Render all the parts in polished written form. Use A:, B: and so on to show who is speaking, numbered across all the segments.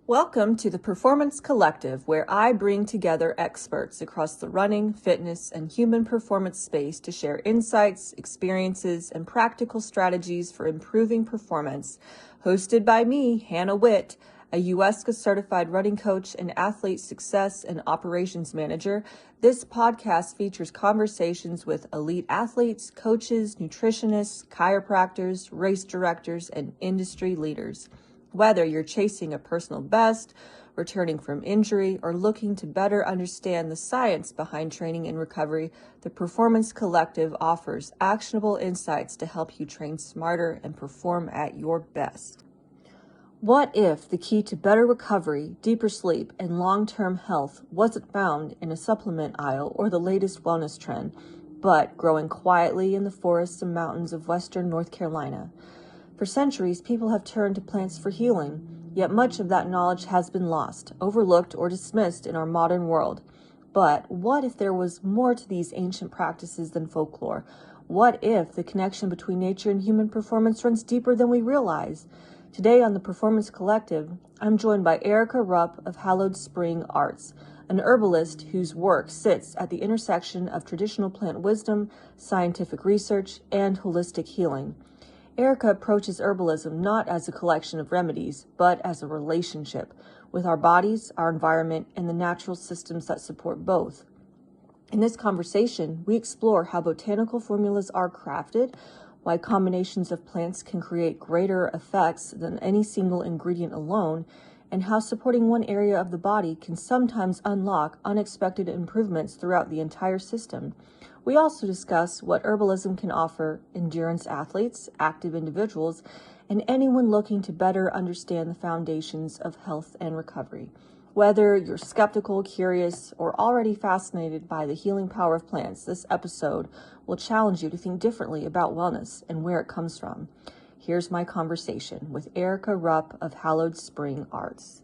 A: Welcome to the Performance Collective, where I bring together experts across the running, fitness, and human performance space to share insights, experiences, and practical strategies for improving performance. Hosted by me, Hannah Witt, a USCA certified running coach and athlete success and operations manager. This podcast features conversations with elite athletes, coaches, nutritionists, chiropractors, race directors, and industry leaders. Whether you're chasing a personal best, returning from injury, or looking to better understand the science behind training and recovery, the Performance Collective offers actionable insights to help you train smarter and perform at your best. What if the key to better recovery, deeper sleep, and long-term health wasn't found in a supplement aisle or the latest wellness trend, but growing quietly in the forests and mountains of western North Carolina? For centuries, people have turned to plants for healing, yet much of that knowledge has been lost, overlooked, or dismissed in our modern world. But what if there was more to these ancient practices than folklore? What if the connection between nature and human performance runs deeper than we realize? Today on the Performance Collective, I'm joined by Erica Rupp of Hallowed Spring Arts, an herbalist whose work sits at the intersection of traditional plant wisdom, scientific research, and holistic healing. Erica approaches herbalism not as a collection of remedies, but as a relationship with our bodies, our environment, and the natural systems that support both. In this conversation, we explore how botanical formulas are crafted, why combinations of plants can create greater effects than any single ingredient alone, and how supporting one area of the body can sometimes unlock unexpected improvements throughout the entire system. We also discuss what herbalism can offer endurance athletes, active individuals, and anyone looking to better understand the foundations of health and recovery. Whether you're skeptical, curious, or already fascinated by the healing power of plants, this episode will challenge you to think differently about wellness and where it comes from. Here's my conversation with Erica Rupp of Hallowed Spring Arts.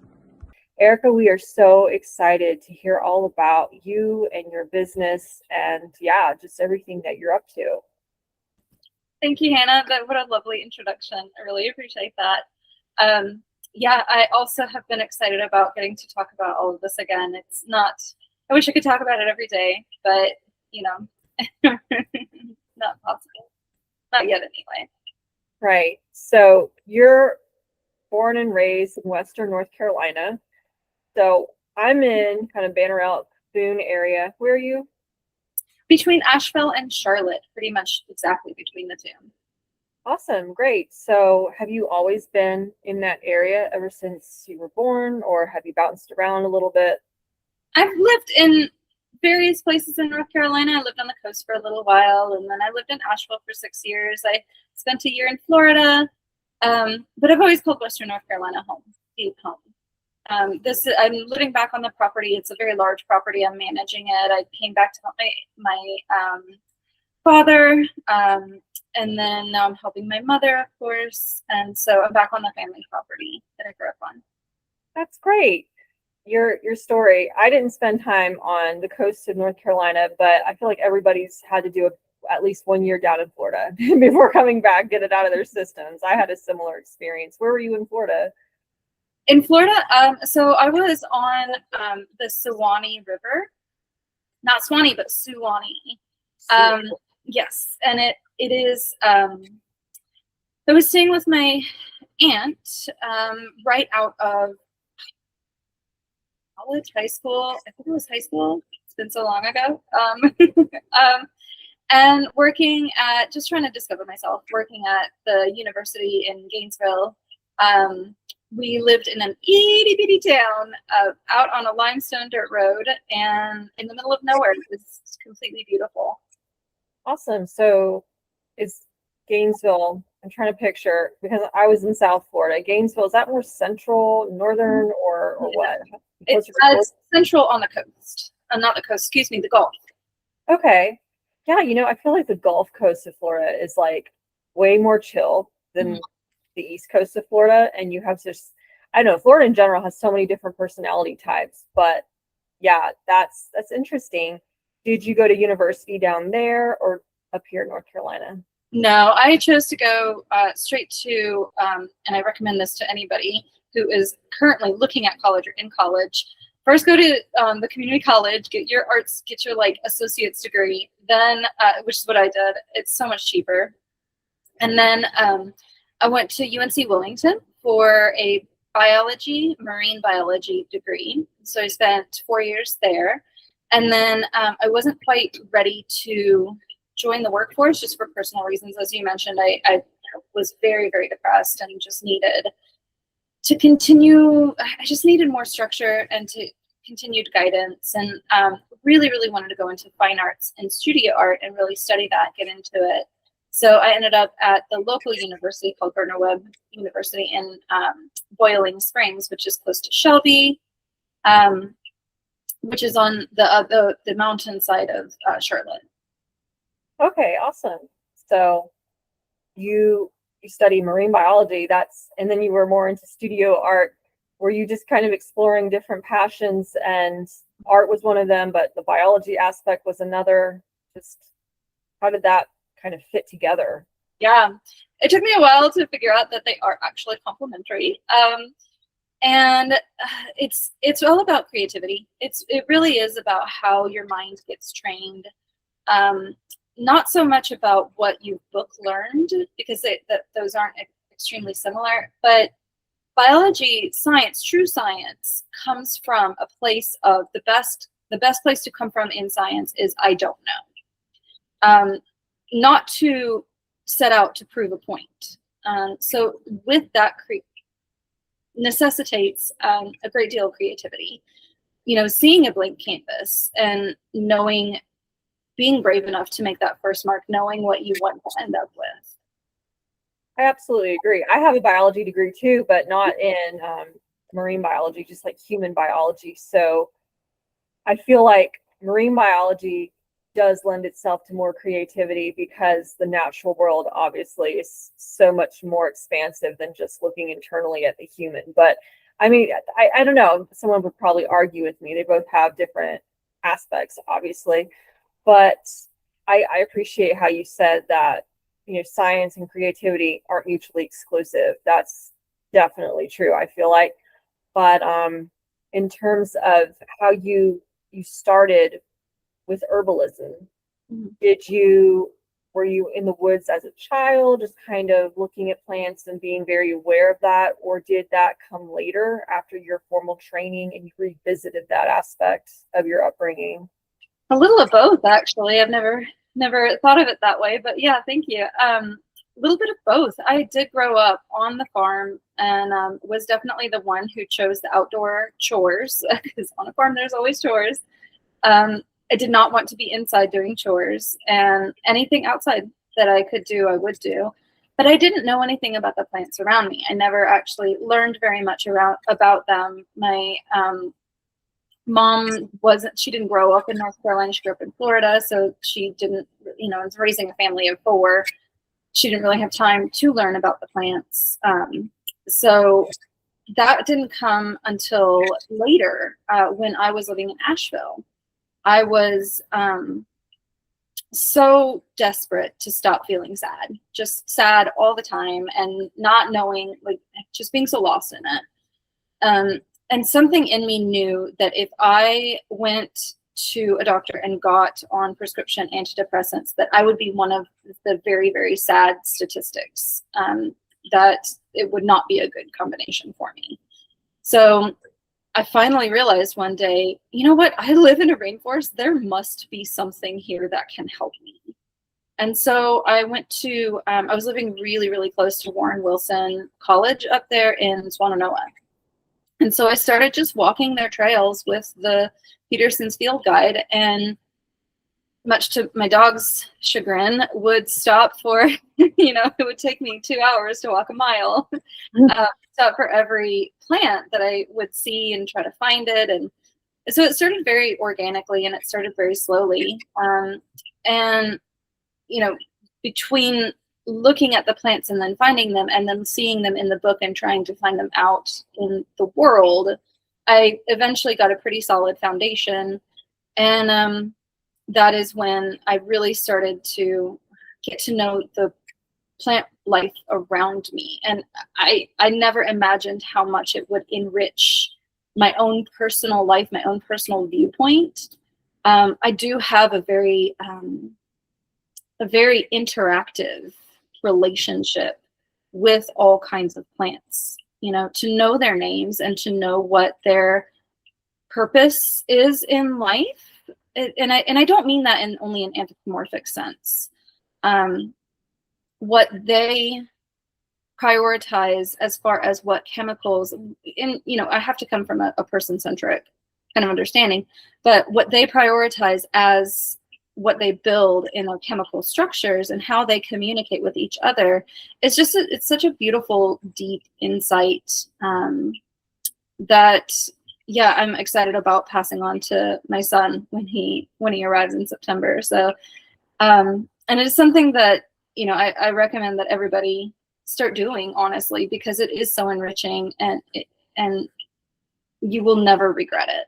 A: Erica, we are so excited to hear all about you and your business and just everything that you're up to.
B: Thank you, Hannah. What a lovely introduction. I really appreciate that. I also have been excited about getting to talk about all of this again. I wish I could talk about it every day, but not possible. Not yet anyway.
A: Right. So you're born and raised in Western North Carolina. So I'm in kind of Banner Elk, Boone area. Where are you?
B: Between Asheville and Charlotte, pretty much exactly between the two.
A: Awesome. Great. So have you always been in that area ever since you were born, or have you bounced around a little bit?
B: I've lived in various places in North Carolina. I lived on the coast for a little while, and then I lived in Asheville for 6 years. I spent a year in Florida, but I've always called Western North Carolina home, deep home. I'm living back on the property. It's a very large property. I'm managing it. I came back to help my father, and then now I'm helping my mother, of course. And so I'm back on the family property that I grew up on.
A: That's great. Your story. I didn't spend time on the coast of North Carolina, but I feel like everybody's had to do at least 1 year down in Florida before coming back, get it out of their systems. I had a similar experience. Where were you in Florida?
B: In Florida, so I was on the Suwannee River, not Swanee, but Suwannee. Yes, and it is. I was staying with my aunt right out of college, high school. I think it was high school. It's been so long ago. And working at, just trying to discover myself, working at the university in Gainesville. We lived in an itty bitty town out on a limestone dirt road and in the middle of nowhere. It was completely beautiful.
A: Awesome. So is Gainesville, I'm trying to picture, because I was in South Florida. Gainesville, is that more central, northern, or what?
B: It's central on the coast. Not the coast, excuse me, the Gulf.
A: Okay. Yeah, I feel like the Gulf Coast of Florida is like way more chill than the East Coast of Florida. And you have just, I don't know, Florida in general has so many different personality types. But yeah, that's interesting. Did you go to university down there or up here in North Carolina?
B: No, I chose to go straight to, and I recommend this to anybody who is currently looking at college or in college, first go to the community college, get your like associate's degree, then, which is what I did. It's so much cheaper. And then I went to UNC Wilmington for a marine biology degree. So I spent 4 years there. And then I wasn't quite ready to join the workforce just for personal reasons. As you mentioned, I was very, very depressed and just needed to continue. I just needed more structure and to continued guidance, and really, really wanted to go into fine arts and studio art and really study that, get into it. So I ended up at the local university called Gardner Webb University in Boiling Springs, which is close to Shelby, which is on the mountain side of Charlotte.
C: Okay, awesome. So you study marine biology, and then you were more into studio art. Were you just kind of exploring different passions, and art was one of them, but the biology aspect was another? Just how did that kind of fit together?
B: Yeah, it took me a while to figure out that they are actually complementary. And it's all about creativity. It really is about how your mind gets trained. Not so much about what you book learned, because those aren't extremely similar, but biology, science, true science comes from a place of the best place to come from in science is I don't know. Not to set out to prove a point. So with that necessitates a great deal of creativity. Seeing a blank canvas and being brave enough to make that first mark, knowing what you want to end up with.
C: I absolutely agree. I have a biology degree too, but not in marine biology, just like human biology. So I feel like marine biology does lend itself to more creativity because the natural world obviously is so much more expansive than just looking internally at the human. But I mean, I don't know, someone would probably argue with me. They both have different aspects, obviously. But I appreciate how you said that, science and creativity aren't mutually exclusive. That's definitely true, I feel like. But in terms of how you started with herbalism, were you in the woods as a child, just kind of looking at plants and being very aware of that? Or did that come later after your formal training and you revisited that aspect of your upbringing?
B: A little of both, actually. I've never thought of it that way, but yeah, thank you. A little bit of both. I did grow up on the farm and was definitely the one who chose the outdoor chores, because on a farm there's always chores. I did not want to be inside doing chores, and anything outside that I could do, I would do. But I didn't know anything about the plants around me. I never actually learned very much about them. My mom she didn't grow up in North Carolina. She grew up in Florida, so she didn't, was raising a family of 4. She didn't really have time to learn about the plants. So that didn't come until later, when I was living in Asheville. I was so desperate to stop feeling sad, just sad all the time, and not knowing, just being so lost in it. And something in me knew that if I went to a doctor and got on prescription antidepressants, that I would be one of the very, very sad statistics, that it would not be a good combination for me. So I finally realized one day, you know what? I live in a rainforest. There must be something here that can help me. And so I went to, I was living really, really close to Warren Wilson College up there in Swannanoa. And so I started just walking their trails with the Peterson's Field Guide, and much to my dog's chagrin, would stop for, it would take me 2 hours to walk a mile, stop for every plant that I would see and try to find it. And so it started very organically, and it started very slowly. And, between looking at the plants and then finding them and then seeing them in the book and trying to find them out in the world, I eventually got a pretty solid foundation. And that is when I really started to get to know the plant life around me. And I never imagined how much it would enrich my own personal life, my own personal viewpoint. I do have a very interactive relationship with all kinds of plants, you know, to know their names and to know what their purpose is in life. And I don't mean that in only an anthropomorphic sense. What they prioritize as far as what chemicals, and you know, I have to come from a person-centric kind of understanding, but what they prioritize as what they build in their chemical structures and how they communicate with each other is just it's such a beautiful, deep insight that yeah, I'm excited about passing on to my son when he arrives in September. So and it is something that, you know, I recommend that everybody start doing, honestly, because it is so enriching, and you will never regret it.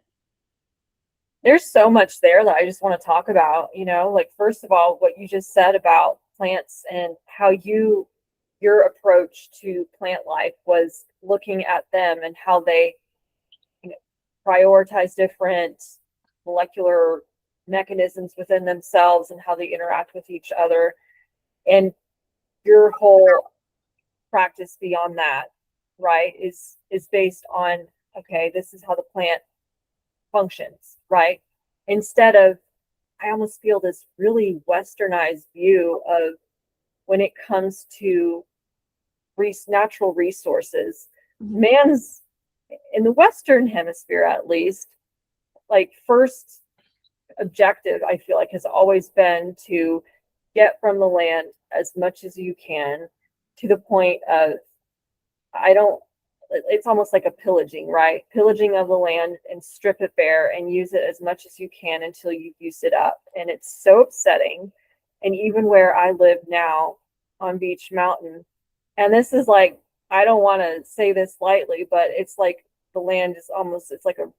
C: There's so much there that I just want to talk about, you know, like, first of all, what you just said about plants and how your approach to plant life was looking at them and how they, you know, prioritize different molecular mechanisms within themselves and how they interact with each other. And your whole practice beyond that, right, is based on, okay, this is how the plant functions, right? Instead of, I almost feel this really westernized view of when it comes to natural resources, man's, in the Western hemisphere at least, like, first objective, I feel like, has always been to get from the land as much as you can, to the point of, it's almost like a pillaging, right? Pillaging of the land and strip it bare and use it as much as you can until you've used it up. And it's so upsetting. And even where I live now on Beach Mountain, and this is like, I don't want to say this lightly, but it's like the land is almost, it's like a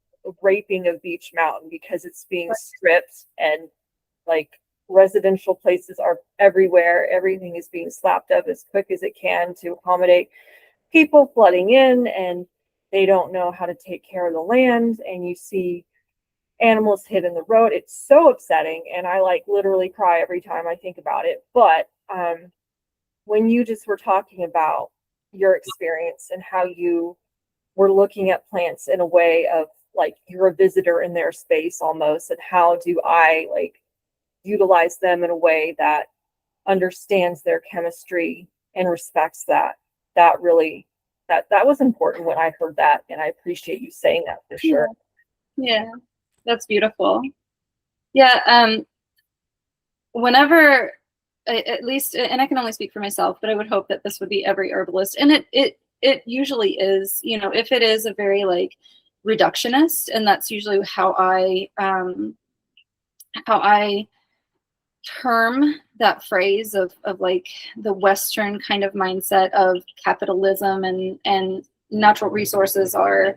C: raping of Beach Mountain, because it's being stripped, and like residential places are everywhere. Everything is being slapped up as quick as it can to accommodate people flooding in, and they don't know how to take care of the land, and you see animals hit in the road. It's so upsetting, and I like literally cry every time I think about it. But when you just were talking about your experience and how you were looking at plants in a way of like you're a visitor in their space almost, and how do I like utilize them in a way that understands their chemistry and respects that, that really, that was important when I heard that, and I appreciate you saying that for sure.
B: Yeah, that's beautiful. Yeah, whenever, at least, and I can only speak for myself, but I would hope that this would be every herbalist, and it usually is, you know, if it is a very like reductionist, and that's usually how I term that phrase of like the Western kind of mindset of capitalism, and natural resources are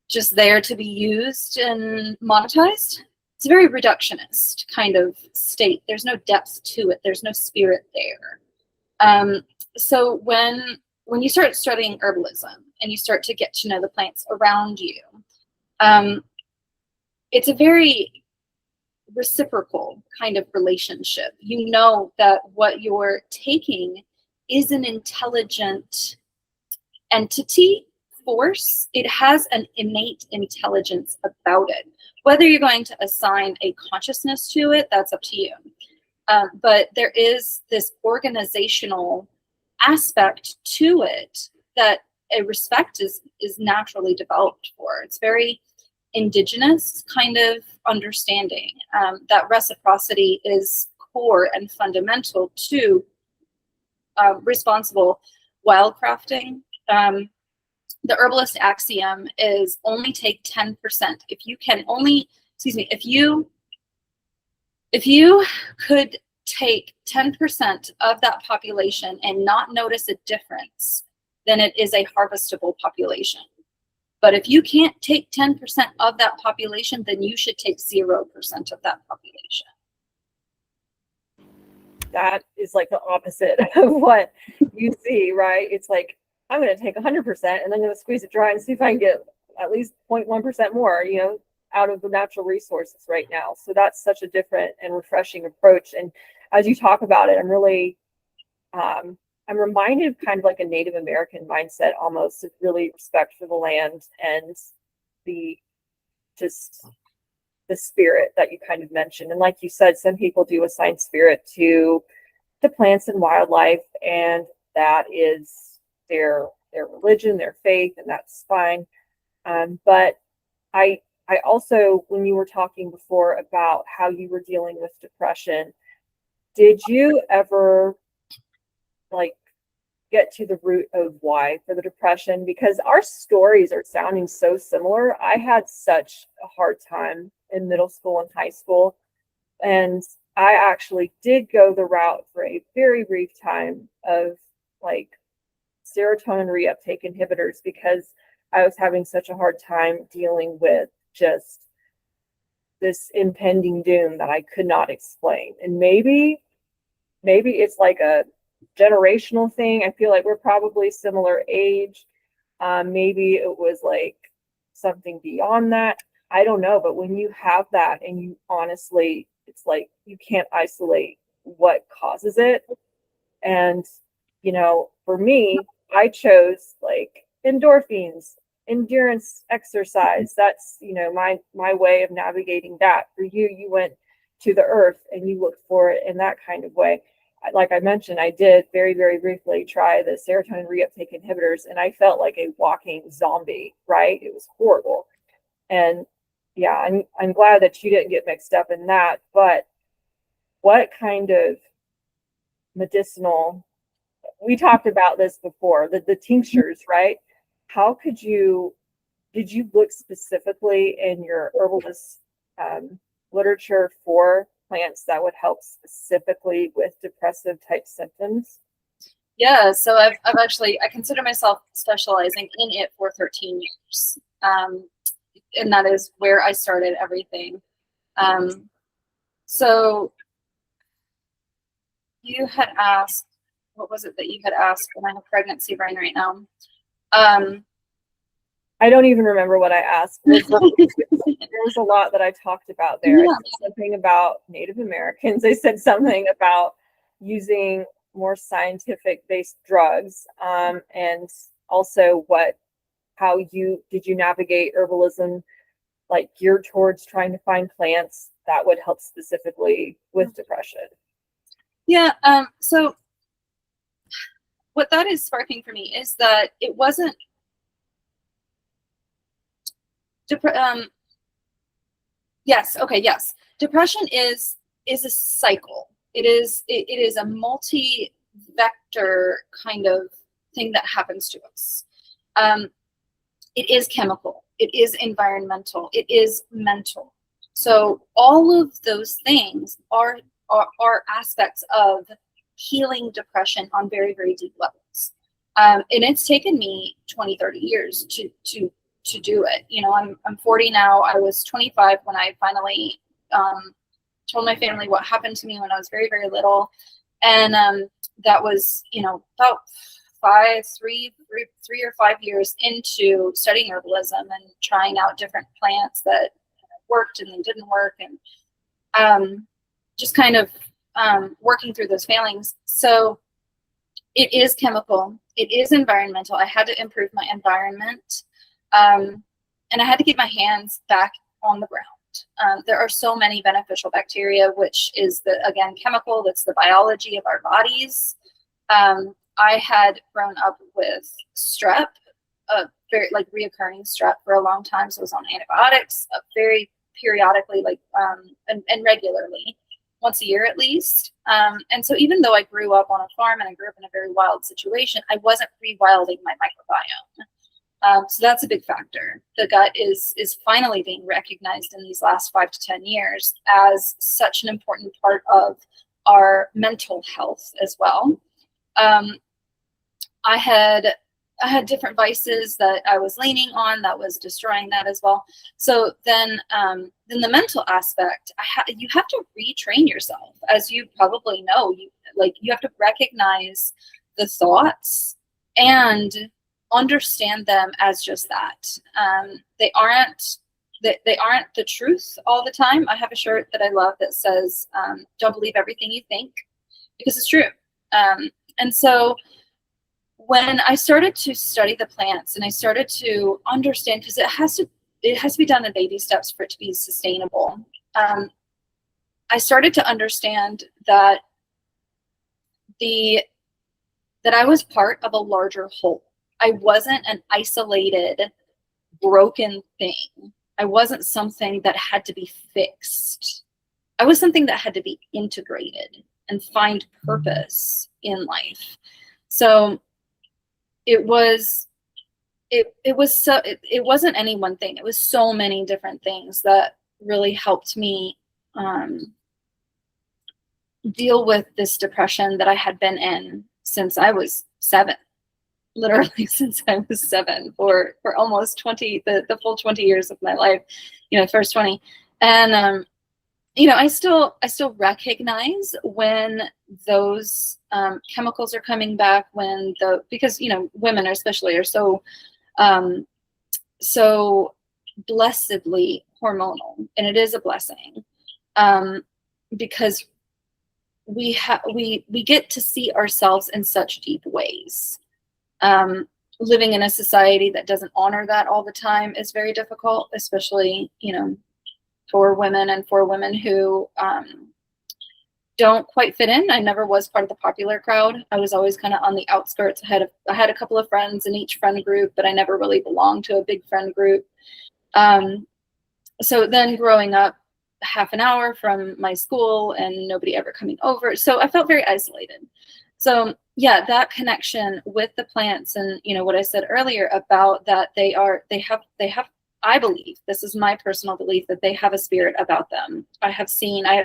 B: just there to be used and monetized. It's a very reductionist kind of state. There's no depth to it. There's no spirit there. So when you start studying herbalism and you start to get to know the plants around you, it's a very reciprocal kind of relationship. You know that what you're taking is an intelligent entity, force. It has an innate intelligence about it. Whether you're going to assign a consciousness to it, that's up to you. But there is this organizational aspect to it that a respect is naturally developed for. It's very indigenous kind of understanding. That reciprocity is core and fundamental to responsible wildcrafting. The herbalist axiom is only take 10%. If you could take 10% of that population and not notice a difference, then it is a harvestable population. But if you can't take 10% of that population, then you should take 0% of that population.
C: that is like the opposite of what you see, right? It's like, I'm going to take 100% and then I'm going to squeeze it dry and see if I can get at least 0.1% more, out of the natural resources right now. So that's such a different and refreshing approach. And as you talk about it, I'm really, I'm reminded of kind of like a Native American mindset, almost, of really respect for the land and the spirit that you kind of mentioned. And like you said, some people do assign spirit to the plants and wildlife, and that is their religion, their faith, and that's fine. But I also, when you were talking before about how you were dealing with depression, did you ever like get to the root of why for the depression? Because our stories are sounding so similar. I had such a hard time in middle school and high school, and I actually did go the route for a very brief time of like serotonin reuptake inhibitors because I was having such a hard time dealing with just this impending doom that I could not explain. And maybe it's like a generational thing. I feel like we're probably similar age. Maybe it was like something beyond that. I don't know. But when you have that and you honestly, it's like you can't isolate what causes it. And, for me, I chose like endorphins, endurance exercise. That's, my way of navigating that. For you, you went to the earth and you looked for it in that kind of way. Like I mentioned, I did very, very briefly try the serotonin reuptake inhibitors, and I felt like a walking zombie, right? It was horrible. And yeah, I'm glad that you didn't get mixed up in that. But what kind of medicinal, we talked about this before, the tinctures, right? How did you look specifically in your herbalist literature for plants that would help specifically with depressive type symptoms?
B: Yeah, so I've actually, I consider myself specializing in it for 13 years. And that is where I started everything. So you had asked, what was it that you had asked when I have pregnancy brain right now?
C: I don't even remember what I asked. There was a lot that I talked about there.
B: Yeah.
C: I said something about Native Americans. I said something about using more scientific-based drugs, and also how did you navigate herbalism, like geared towards trying to find plants that would help specifically with depression?
B: Yeah. So what that is sparking for me is that it wasn't yes. Okay. Yes. Depression is a cycle. It is a multi-vector kind of thing that happens to us. It is chemical. It is environmental. It is mental. So all of those things are aspects of healing depression on very, very deep levels. And it's taken me 20, 30 years to do it. I'm 40 now. I was 25 when I finally told my family what happened to me when I was very, very little. And that was, about 3 or 5 years into studying herbalism and trying out different plants that worked and then didn't work, and just kind of working through those failings. So it is chemical. It is environmental. I had to improve my environment. And I had to get my hands back on the ground. There are so many beneficial bacteria, which is again, chemical. That's the biology of our bodies. I had grown up with strep, very like reoccurring strep for a long time. So I was on antibiotics very periodically, and regularly, once a year at least. And so even though I grew up on a farm and I grew up in a very wild situation, I wasn't rewilding my microbiome. So that's a big factor. The gut is finally being recognized in these last 5 to 10 years as such an important part of our mental health as well. I had different vices that I was leaning on that was destroying that as well. So then the mental aspect, you have to retrain yourself. As you probably know, Like, you have to recognize the thoughts and understand them as just that. They aren't the truth all the time. I have a shirt that I love that says, don't believe everything you think, because it's true. And so when I started to study the plants and I started to understand, because it has to be done in baby steps for it to be sustainable. I started to understand that I was part of a larger whole. I wasn't an isolated, broken thing. I wasn't something that had to be fixed. I was something that had to be integrated and find purpose in life. So it wasn't any one thing. It was so many different things that really helped me deal with this depression that I had been in since I was 7, literally since I was 7 for almost 20, the full 20 years of my life, first 20. And, I still recognize when those chemicals are coming back, because, women especially are so blessedly hormonal, and it is a blessing, because we get to see ourselves in such deep ways. Living in a society that doesn't honor that all the time is very difficult, especially, for women and for women who don't quite fit in. I never was part of the popular crowd. I was always kind of on the outskirts. I had a couple of friends in each friend group, but I never really belonged to a big friend group. So then growing up half an hour from my school and nobody ever coming over. So I felt very isolated. So yeah, that connection with the plants, and what I said earlier about that they have, I believe, this is my personal belief, that they have a spirit about them. I have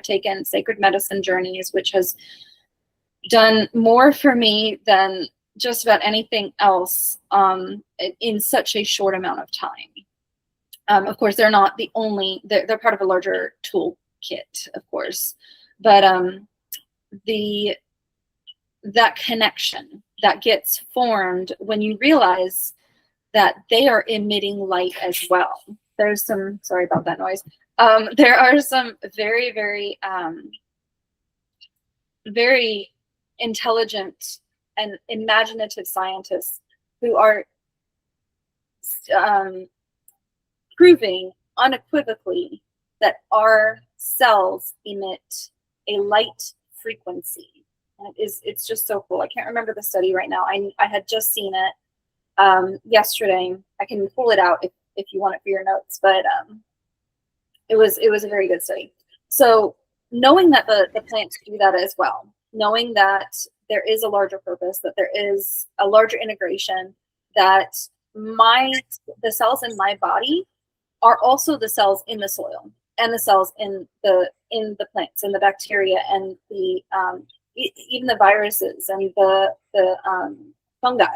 B: taken sacred medicine journeys, which has done more for me than just about anything else in such a short amount of time. Of course, they're not the only, they're part of a larger toolkit, of course, but that connection that gets formed when you realize that they are emitting light as well. Sorry about that noise. There are some very, very, very intelligent and imaginative scientists who are proving unequivocally that our cells emit a light frequency. And it's just so cool. I can't remember the study right now. I had just seen it yesterday. I can pull it out if you want it for your notes, but it was a very good study. So knowing that the plants do that as well, knowing that there is a larger purpose, that there is a larger integration, that the cells in my body are also the cells in the soil, and the cells in the plants, and the bacteria, and the even the viruses and the fungi.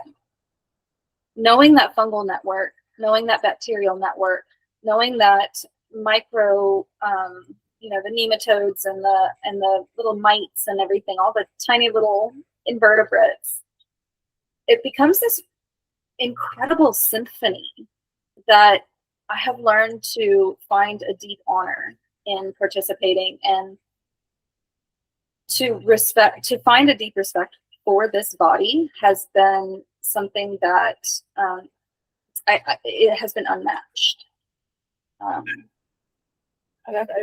B: Knowing that fungal network, knowing that bacterial network, knowing that micro, the nematodes and the little mites and everything, all the tiny little invertebrates, it becomes this incredible symphony that I have learned to find a deep honor in participating, and to find a deep respect for this body has been something that it has been unmatched.
C: I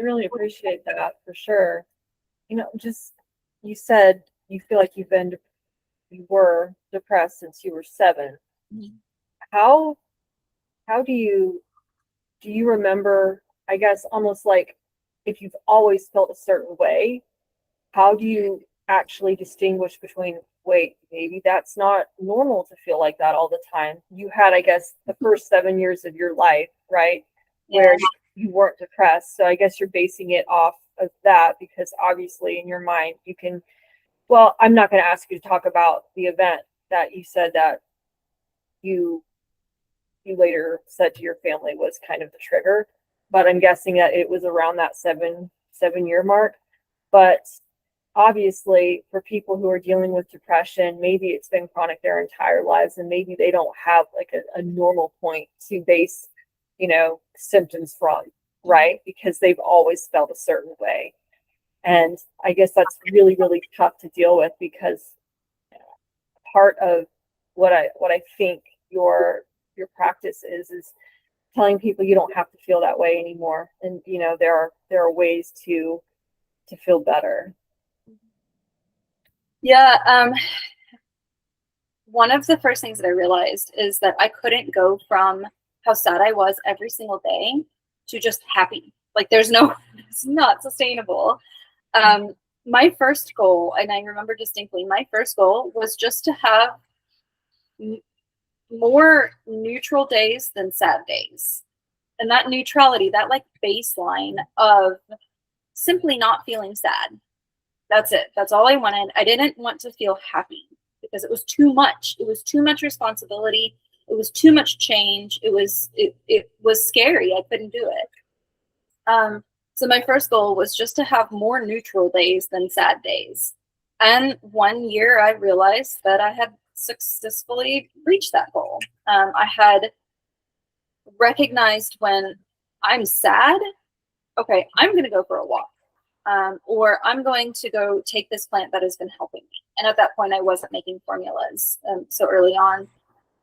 C: really appreciate that, for sure. Just, you said you feel like you were depressed since you were 7.
B: Mm-hmm.
C: How do you remember, I guess, almost like if you've always felt a certain way, how do you actually distinguish between, wait, maybe that's not normal to feel like that all the time? You had, I guess, the first 7 years of your life, right, where you weren't depressed. So I guess you're basing it off of that, because obviously in your mind you can, well, I'm not going to ask you to talk about the event that you said that you later said to your family was kind of the trigger, but I'm guessing that it was around that 7-year mark. But obviously for people who are dealing with depression, maybe it's been chronic their entire lives, and maybe they don't have like a normal point to base, symptoms from, right? Because they've always felt a certain way. And I guess that's really, really tough to deal with, because part of what I think your practice is telling people you don't have to feel that way anymore. And there are ways to feel better.
B: Yeah. One of the first things that I realized is that I couldn't go from how sad I was every single day to just happy. Like it's not sustainable. My first goal, and I remember distinctly, my first goal was just to have more neutral days than sad days. And that neutrality, that like baseline of simply not feeling sad. That's it. That's all I wanted. I didn't want to feel happy because it was too much. It was too much responsibility. It was too much change. It was scary. I couldn't do it. So my first goal was just to have more neutral days than sad days. And one year I realized that I had successfully reached that goal. I had recognized when I'm sad, okay, I'm going to go for a walk. Or I'm going to go take this plant that has been helping me. And at that point, I wasn't making formulas so early on.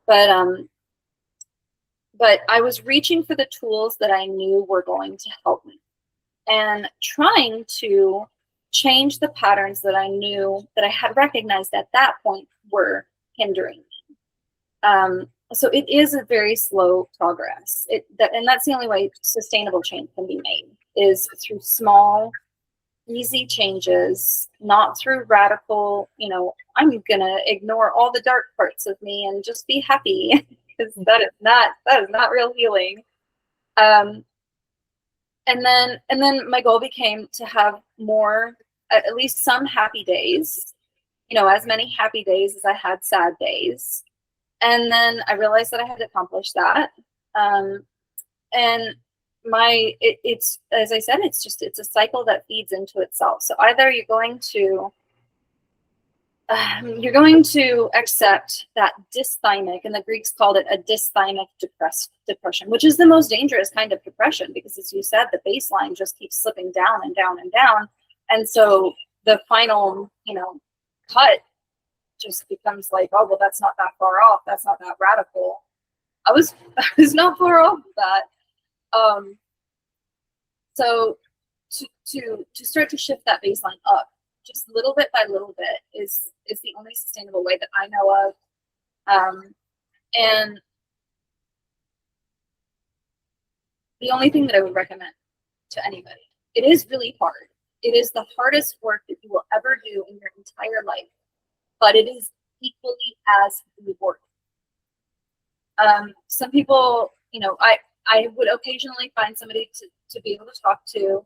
B: But I was reaching for the tools that I knew were going to help me, and trying to change the patterns that I knew that I had recognized at that point were hindering me. So it is a very slow progress. And that's the only way sustainable change can be made, is through small, easy changes, not through radical, I'm going to ignore all the dark parts of me and just be happy, because that is not real healing. And then my goal became to have more, at least some happy days, as many happy days as I had sad days. And then I realized that I had to accomplish that. And it's, as I said, it's a cycle that feeds into itself. So either you're going to accept that dysthymic, and the Greeks called it a dysthymic depression, which is the most dangerous kind of depression, because, as you said, the baseline just keeps slipping down and down and down. And so the final, cut just becomes like, oh, well, that's not that far off. That's not that radical. I was not far off of that. So to start to shift that baseline up, just little bit by little bit, is the only sustainable way that I know of. And the only thing that I would recommend to anybody, it is really hard. It is the hardest work that you will ever do in your entire life, but it is equally as rewarding. Some people, I would occasionally find somebody to be able to talk to.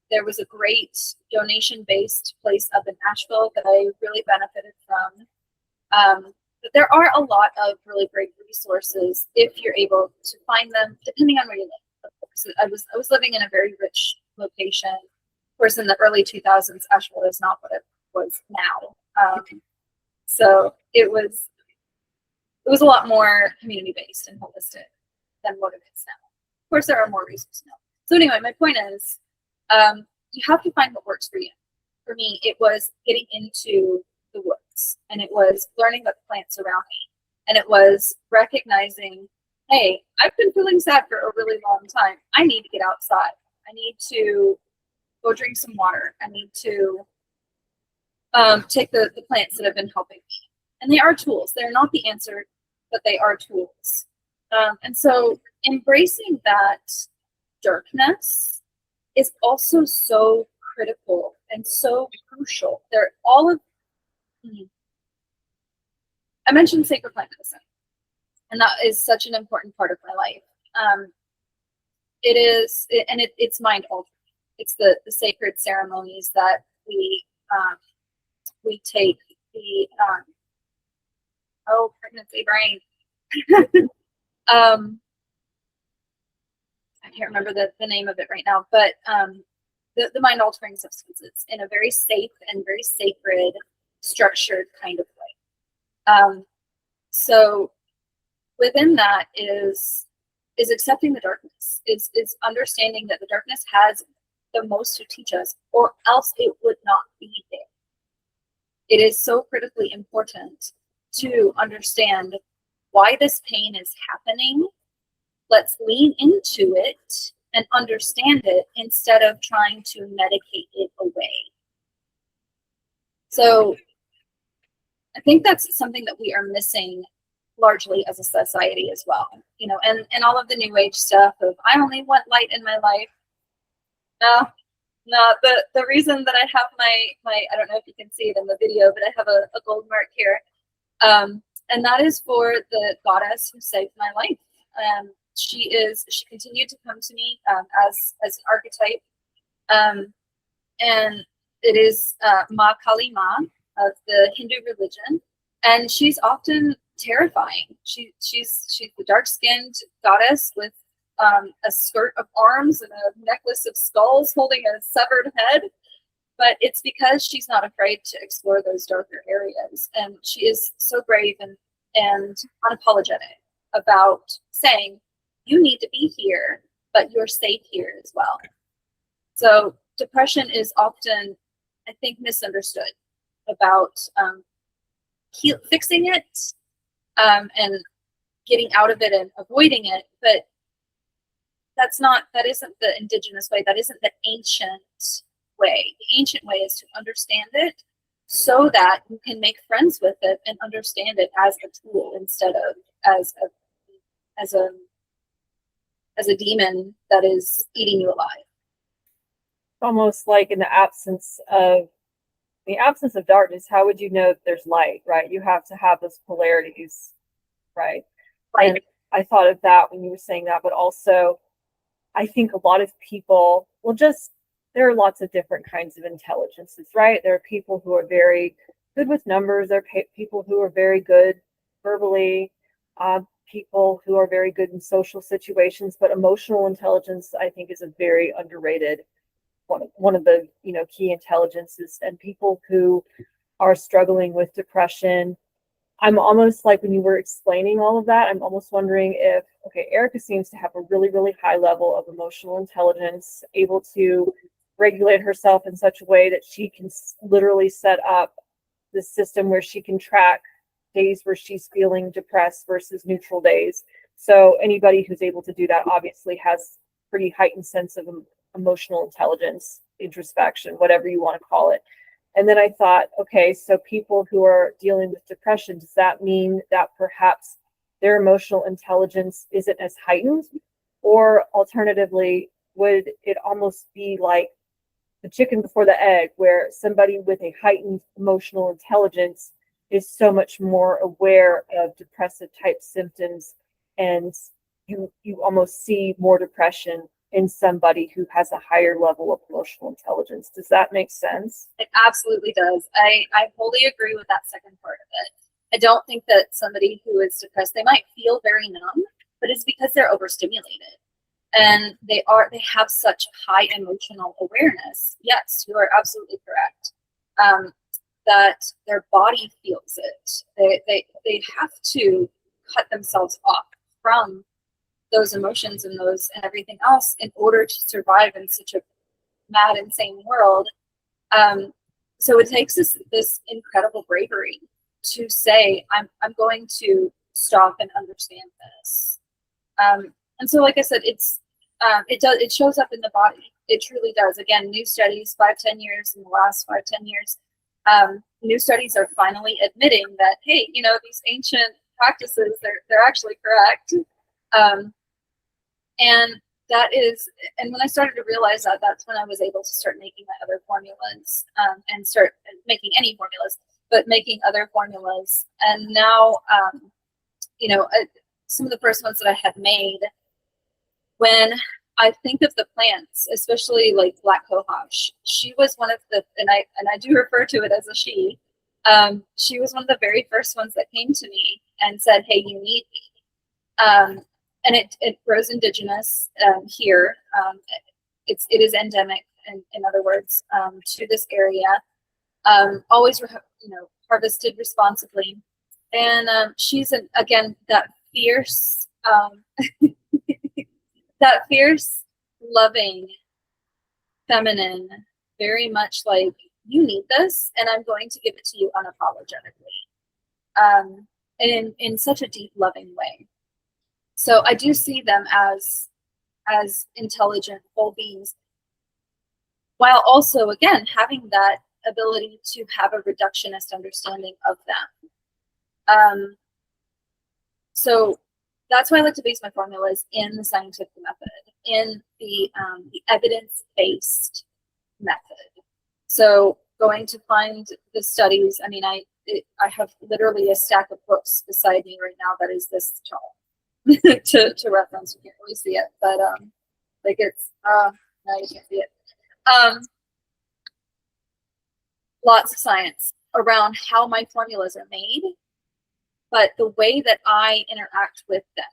B: There was a great donation-based place up in Asheville that I really benefited from. But there are a lot of really great resources if you're able to find them, depending on where you live. Of course, I was living in a very rich location. Of course, in the early 2000s, Asheville is not what it was now. So it was a lot more community-based and holistic than what it is now. Of course, there are more resources now. So anyway, my point is, you have to find what works for you. For me, it was getting into the woods, and it was learning about the plants around me, and it was recognizing, hey, I've been feeling sad for a really long time. I need to get outside. I need to go drink some water. I need to take the plants that have been helping me. And they are tools. They're not the answer, but they are tools. And so embracing that darkness is also so critical and so crucial. They're all of, I mentioned sacred plant medicine, and that is such an important part of my life. It is, and it's mind altering. It's the sacred ceremonies that we take the, pregnancy brain. I can't remember the name of it right now, but the mind-altering substances in a very safe and very sacred, structured kind of way. So within that is accepting the darkness, is understanding that the darkness has the most to teach us, or else it would not be there. It is so critically important to understand why this pain is happening. Let's lean into it and understand it instead of trying to medicate it away. So I think that's something that we are missing largely as a society as well. You know, and all of the new age stuff of I only want light in my life. No, the reason that I have my I don't know if you can see it in the video, but I have a gold mark here. And that is for the goddess who saved my life. She continued to come to me as an archetype. And it is Ma Kali Ma of the Hindu religion. And she's often terrifying. She's the dark-skinned goddess with a skirt of arms and a necklace of skulls holding a severed head. But it's because she's not afraid to explore those darker areas. And she is so brave and unapologetic about saying, you need to be here, but you're safe here as well. So depression is often, I think, misunderstood about fixing it and getting out of it and avoiding it. But that isn't the indigenous way. That isn't the ancient way. The ancient way is to understand it so that you can make friends with it and understand it as a tool instead of as a demon that is eating you alive.
C: Almost like in the absence of darkness, how would you know that there's light, right? You have to have those polarities, right? And I thought of that when you were saying that, but also I think a lot of people there are lots of different kinds of intelligences, right? There are people who are very good with numbers. There are people who are very good verbally, people who are very good in social situations, but emotional intelligence, I think, is a very underrated one of the key intelligences. And people who are struggling with depression, I'm almost like, when you were explaining all of that, I'm almost wondering if, okay, Erica seems to have a really, really high level of emotional intelligence, able to regulate herself in such a way that she can literally set up the system where she can track days where she's feeling depressed versus neutral days. So anybody who's able to do that obviously has pretty heightened sense of emotional intelligence, introspection, whatever you want to call it. And then I thought, okay, so people who are dealing with depression, does that mean that perhaps their emotional intelligence isn't as heightened? Or alternatively, would it almost be like the chicken before the egg, where somebody with a heightened emotional intelligence is so much more aware of depressive type symptoms, and you almost see more depression in somebody who has a higher level of emotional intelligence? Does that make sense?
B: It absolutely does. I wholly agree with that second part of it. I don't think that somebody who is depressed, they might feel very numb, but it's because they're overstimulated. And they have such high emotional awareness. Yes, you are absolutely correct. That their body feels it. They have to cut themselves off from those emotions and everything else in order to survive in such a mad, insane world. So it takes this incredible bravery to say, I'm going to stop and understand this. And so, like I said, it shows up in the body. It truly does. Again, new studies, 5-10 years in the last 5-10 years, new studies are finally admitting that, hey, these ancient practices, they're actually correct. And when I started to realize that, that's when I was able to start making my other formulas, and start making any formulas, but making other formulas. And now, some of the first ones that I had made, when I think of the plants, especially like black cohosh, she was one of the, and I do refer to it as a she. She was one of the very first ones that came to me and said, "Hey, you need me." And it grows indigenous here. It is endemic in other words, to this area. Always, harvested responsibly. And she's, again, that fierce, that fierce, loving, feminine, very much like, you need this, and I'm going to give it to you unapologetically, in such a deep, loving way. So I do see them as intelligent, whole beings, while also, again, having that ability to have a reductionist understanding of them. So that's why I like to base my formulas in the scientific method, in the evidence-based method. So going to find the studies. I mean, I have literally a stack of books beside me right now that is this tall to reference. You can't really see it, but like it's now you can't see it. Lots of science around how my formulas are made, but the way that I interact with them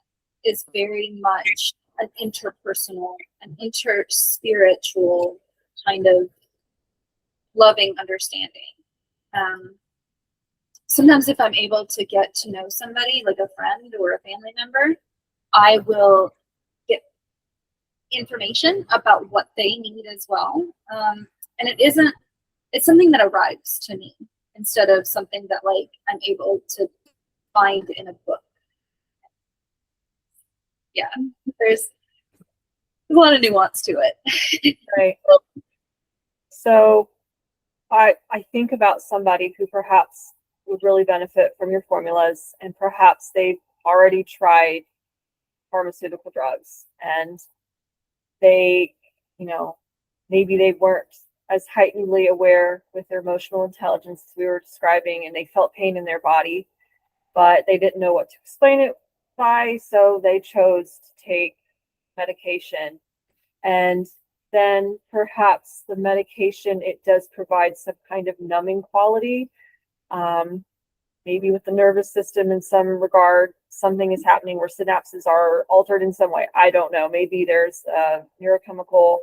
B: is very much an interpersonal, an interspiritual kind of loving understanding. Sometimes if I'm able to get to know somebody, like a friend or a family member, I will get information about what they need as well. And it's something that arrives to me instead of something that like I'm able to find in a book. Yeah, there's a lot of nuance to it.
C: Right. So I think about somebody who perhaps would really benefit from your formulas, and perhaps they've already tried pharmaceutical drugs, and they, maybe they weren't as heightenedly aware with their emotional intelligence as we were describing, and they felt pain in their body, but they didn't know what to explain it by, so they chose to take medication. And then perhaps the medication, it does provide some kind of numbing quality. Maybe with the nervous system in some regard, something is happening where synapses are altered in some way. I don't know. Maybe there's a neurochemical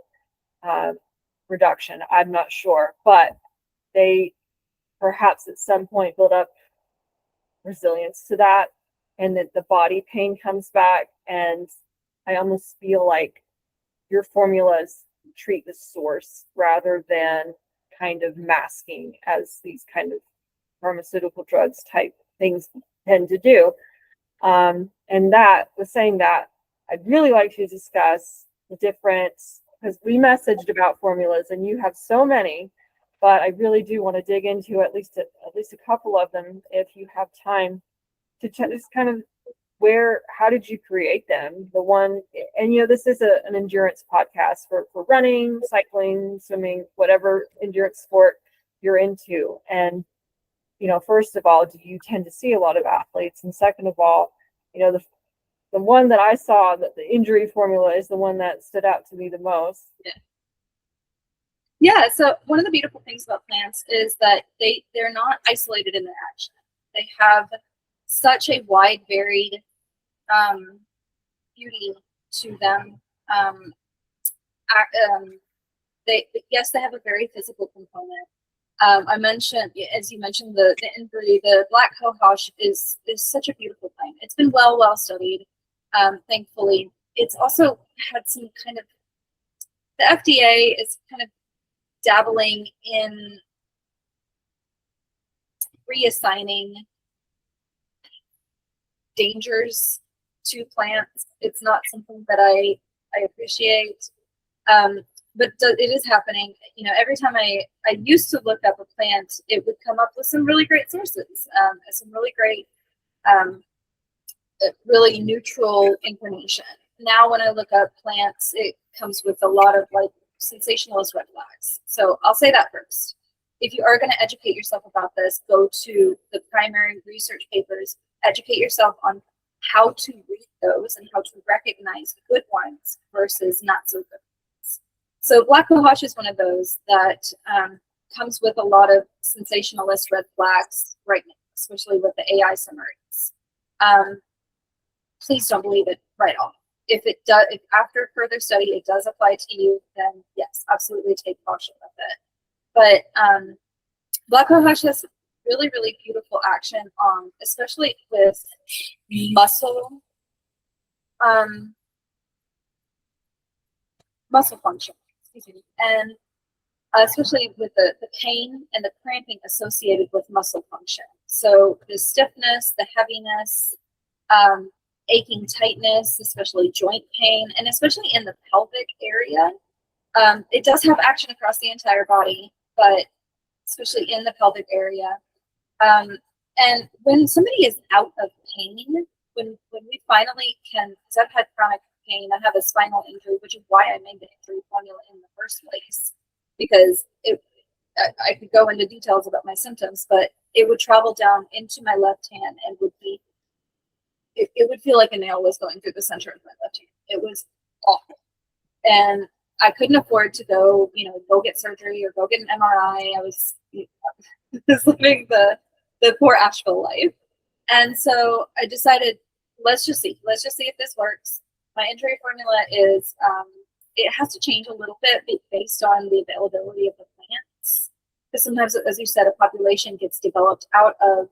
C: reduction. I'm not sure. But they perhaps at some point build up resilience to that, and that the body pain comes back. And I almost feel like your formulas treat the source rather than kind of masking as these kind of pharmaceutical drugs type things tend to do. And that was saying that I'd really like to discuss the difference, because we messaged about formulas and you have so many, but I really do want to dig into at least a couple of them if you have time to just kind of how did you create them? The one, and this is an endurance podcast for running, cycling, swimming, whatever endurance sport you're into. And first of all, do you tend to see a lot of athletes? And second of all, the one that I saw, that the injury formula is the one that stood out to me the most.
B: Yeah. So one of the beautiful things about plants is that they're not isolated in their action. They have such a wide, varied beauty to them. They have a very physical component. I mentioned, as you mentioned, the injury. The black cohosh is such a beautiful plant. It's been well studied. Thankfully, it's also had some kind of, the FDA is kind of dabbling in reassigning dangers to plants. It's not something that I appreciate, but it is happening. Every time I used to look up a plant, it would come up with some really great sources, some really great, really neutral information. Now, when I look up plants, it comes with a lot of like sensationalist red flags. So I'll say that first. If you are going to educate yourself about this, go to the primary research papers, educate yourself on how to read those and how to recognize good ones versus not so good ones. So black cohosh is one of those that comes with a lot of sensationalist red flags right now, especially with the AI summaries. Please don't believe it right off. if after further study it does apply to you, then yes, absolutely take caution with it. But black cohosh has really, really beautiful action on, especially with muscle, muscle function, excuse me, and especially with the pain and the cramping associated with muscle function. So the stiffness, the heaviness, aching, tightness, especially joint pain, and especially in the pelvic area. It does have action across the entire body, but especially in the pelvic area. And when somebody is out of pain, when we finally can, because I've had chronic pain, I have a spinal injury, which is why I made the injury formula in the first place, because I could go into details about my symptoms, but it would travel down into my left hand and it would feel like a nail was going through the center of my left hand. It was awful. And I couldn't afford to go get surgery or go get an MRI. I was living the poor Asheville life. And so I decided, let's just see if this works. My injury formula is, it has to change a little bit based on the availability of the plants. Because sometimes, as you said, a population gets developed out of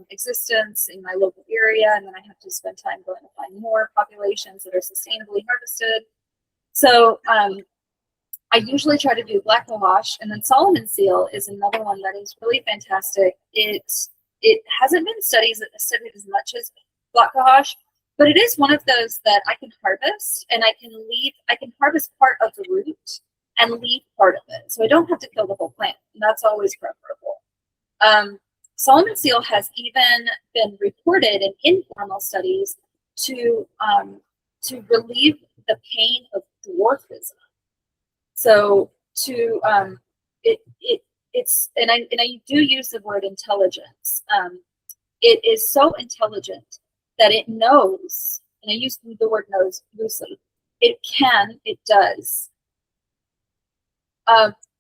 B: existence in my local area, and then I have to spend time going to find more populations that are sustainably harvested. So I usually try to do black cohosh, and then Solomon seal is another one that is really fantastic. It hasn't been studied as much as black cohosh, but it is one of those that I can harvest, and I can harvest part of the root and leave part of it. So I don't have to kill the whole plant, and that's always preferable. Solomon seal has even been reported in informal studies to relieve the pain of dwarfism. So it's and I do use the word intelligence. It is so intelligent that it knows, and I use the word knows loosely. It does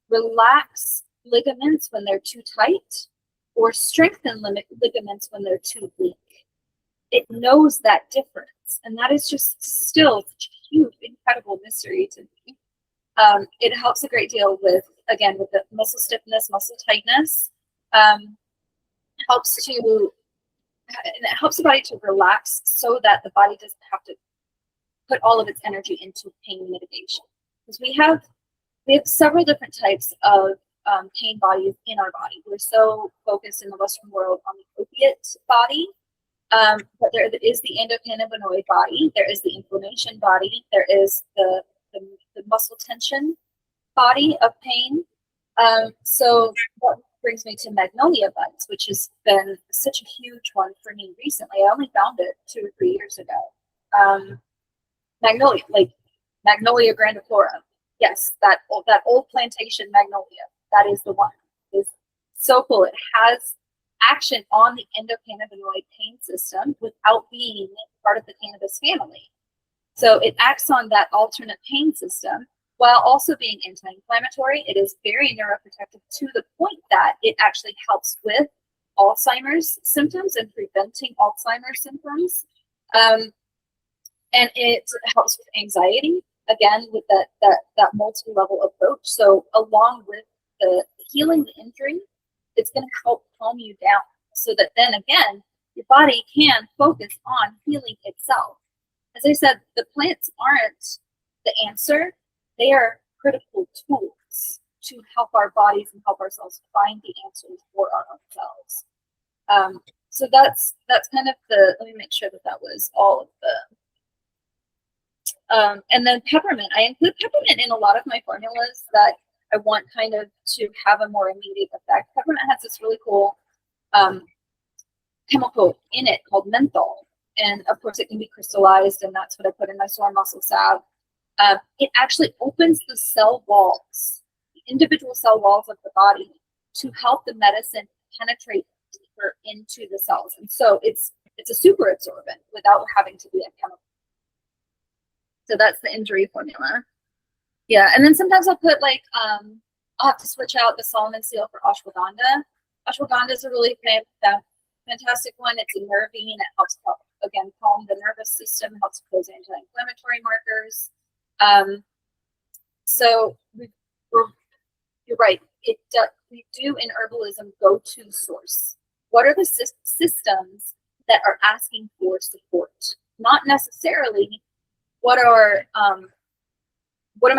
B: relax ligaments when they're too tight, or strengthen ligaments when they're too weak. It knows that difference, and that is just still such a huge, incredible mystery to me. It helps a great deal with the muscle stiffness, muscle tightness. It helps the body to relax so that the body doesn't have to put all of its energy into pain mitigation. Because we have several different types of pain bodies in our body. We're so focused in the Western world on the opiate body, but there is the endocannabinoid body, there is the inflammation body, there is the muscle tension body of pain. So that brings me to magnolia buds, which has been such a huge one for me recently. I only found it 2 or 3 years ago. Magnolia, like Magnolia grandiflora. Yes, that old plantation magnolia. That is the one. It's so cool. It has action on the endocannabinoid pain system without being part of the cannabis family. So it acts on that alternate pain system while also being anti-inflammatory. It is very neuroprotective to the point that it actually helps with Alzheimer's symptoms and preventing Alzheimer's symptoms. And it helps with anxiety, again, with that multi-level approach. So along with the healing the injury, it's going to help calm you down so that then again, your body can focus on healing itself. As I said, the plants aren't the answer. They are critical tools to help our bodies and help ourselves find the answers for our own selves. So that's kind of let me make sure that was all of the, and then peppermint. I include peppermint in a lot of my formulas that I want kind of to have a more immediate effect. Peppermint has this really cool chemical in it called menthol. And of course it can be crystallized, and that's what I put in my sore muscle salve. It actually opens the cell walls, the individual cell walls of the body, to help the medicine penetrate deeper into the cells. And so it's a super absorbent without having to be a chemical. So that's the injury formula. Yeah, and then sometimes I'll put I'll have to switch out the Solomon seal for ashwagandha. Ashwagandha is a really fantastic one. It's a nervine. It helps again, calm the nervous system, helps with those anti-inflammatory markers. So you're right. We do in herbalism go to source. What are the systems that are asking for support? Not necessarily what am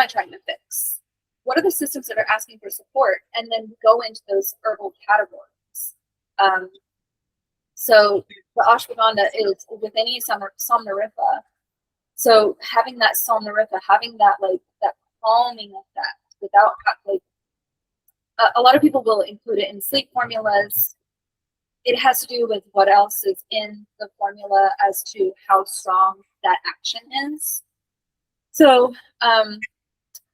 B: I trying to fix? What are the systems that are asking for support? And then go into those herbal categories. So the ashwagandha is with any somnorifica. So having that somnorifica, having that that calming effect without a lot of people will include it in sleep formulas. It has to do with what else is in the formula as to how strong that action is. So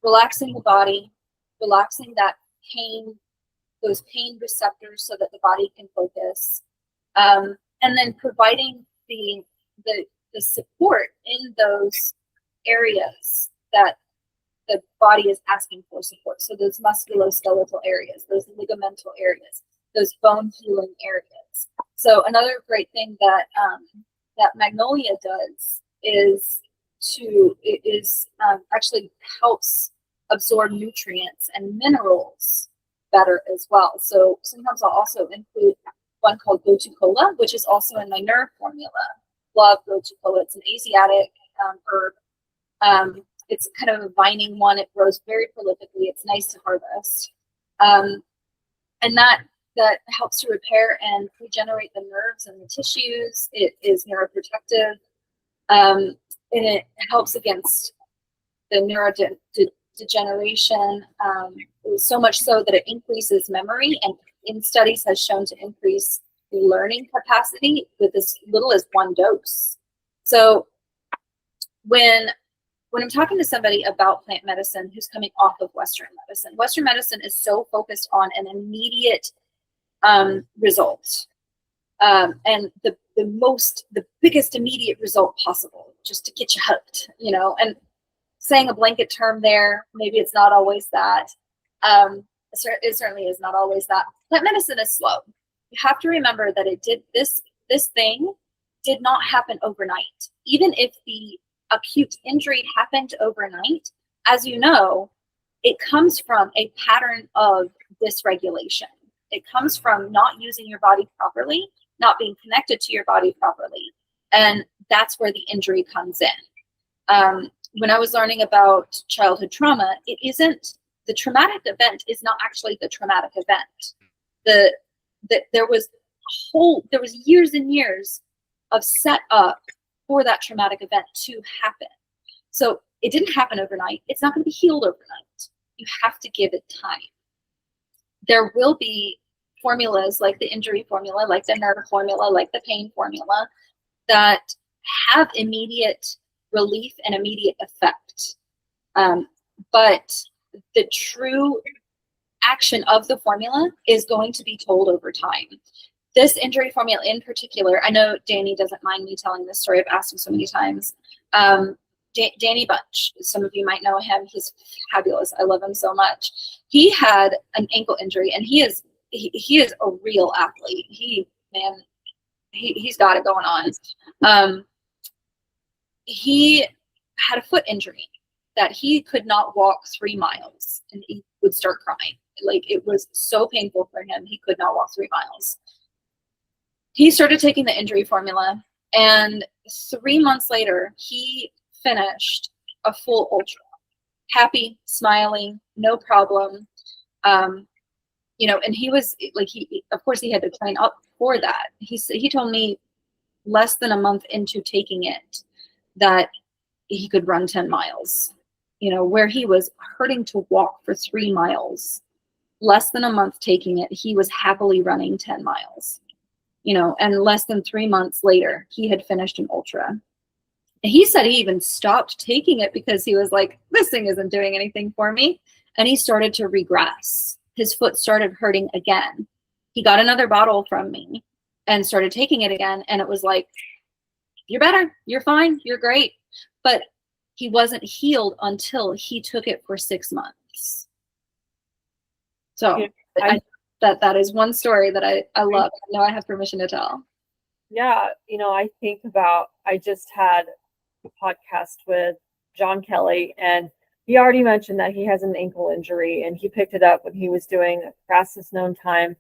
B: relaxing the body, relaxing that pain, those pain receptors so that the body can focus, and then providing the support in those areas that the body is asking for support. So those musculoskeletal areas, those ligamental areas, those bone healing areas. So another great thing that that magnolia does is actually helps absorb nutrients and minerals better as well. So sometimes I'll also include one called gotu kola, which is also in my nerve formula. Love gotu kola. It's an Asiatic herb. It's kind of a vining one. It grows very prolifically. It's nice to harvest. And that helps to repair and regenerate the nerves and the tissues. It is neuroprotective. And it helps against the neurodegeneration. So much so that it increases memory, and in studies has shown to increase the learning capacity with as little as one dose. So when I'm talking to somebody about plant medicine who's coming off of Western medicine is so focused on an immediate result, and the biggest immediate result possible, just to get you hooked, and saying a blanket term there, maybe it's not always that. It certainly is not always that. Plant medicine is slow. You have to remember that this thing did not happen overnight. Even if the acute injury happened overnight, as you know, it comes from a pattern of dysregulation. It comes from not using your body properly, not being connected to your body properly. And that's where the injury comes in. When I was learning about childhood trauma, the traumatic event is not actually the traumatic event. There was years and years of set up for that traumatic event to happen. So it didn't happen overnight. It's not going to be healed overnight. You have to give it time. There will be formulas like the injury formula, like the nerve formula, like the pain formula that have immediate relief and immediate effect. But the true action of the formula is going to be told over time. This injury formula in particular, I know Danny doesn't mind me telling this story. I've asked him so many times. Danny Bunch, some of you might know him. He's fabulous. I love him so much. He had an ankle injury, and he is a real athlete. He's got it going on. He had a foot injury that he could not walk 3 miles, and he would start crying. Like, it was so painful for him. He could not walk 3 miles. He started taking the injury formula, and 3 months later, he finished a full ultra. Happy, smiling, no problem. And he was like, of course he had to train up for that. He told me less than a month into taking it that he could run 10 miles, where he was hurting to walk for 3 miles. Less than a month taking it, he was happily running 10 miles. And less than 3 months later, he had finished an ultra. And he said he even stopped taking it because he was like, this thing isn't doing anything for me. And he started to regress. His foot started hurting again. He got another bottle from me and started taking it again. And it was like, you're better, you're fine, you're great. But he wasn't healed until he took it for 6 months. So that is one story that I love. I know I have permission to tell.
C: Yeah, I think about, I just had a podcast with John Kelly, and he already mentioned that he has an ankle injury, and he picked it up when he was doing a fastest known time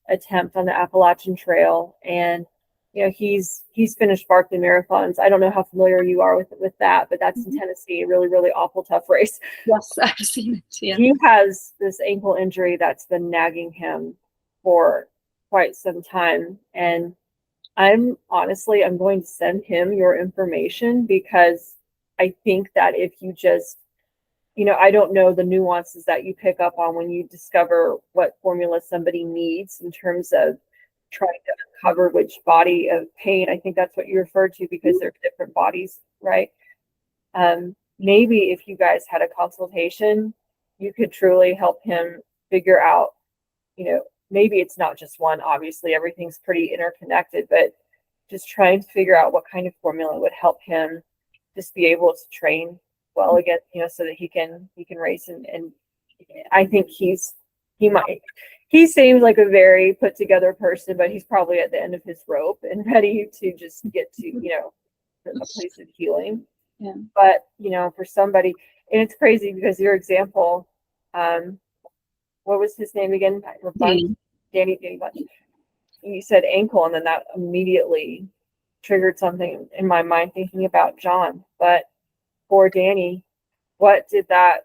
C: attempt on the Appalachian Trail. And he's finished Barkley marathons. I don't know how familiar you are with that, but that's in Tennessee, a really, really awful, tough race.
B: Yes, I've seen it. Yeah.
C: He has this ankle injury that's been nagging him for quite some time. And I'm going to send him your information, because I think that if you just, I don't know the nuances that you pick up on when you discover what formula somebody needs in terms of trying to uncover which body of pain. I think that's what you referred to, because they're different bodies, right? Maybe if you guys had a consultation, you could truly help him figure out, maybe it's not just one, obviously everything's pretty interconnected, but just trying to figure out what kind of formula would help him just be able to train well again, so that he can race. And I think he seems like a very put together person, but he's probably at the end of his rope and ready to just get to, a place of healing.
B: Yeah.
C: But, for somebody, and it's crazy because your example, what was his name again? Danny Bunch. You said ankle, and then that immediately triggered something in my mind thinking about John. But for Danny, was that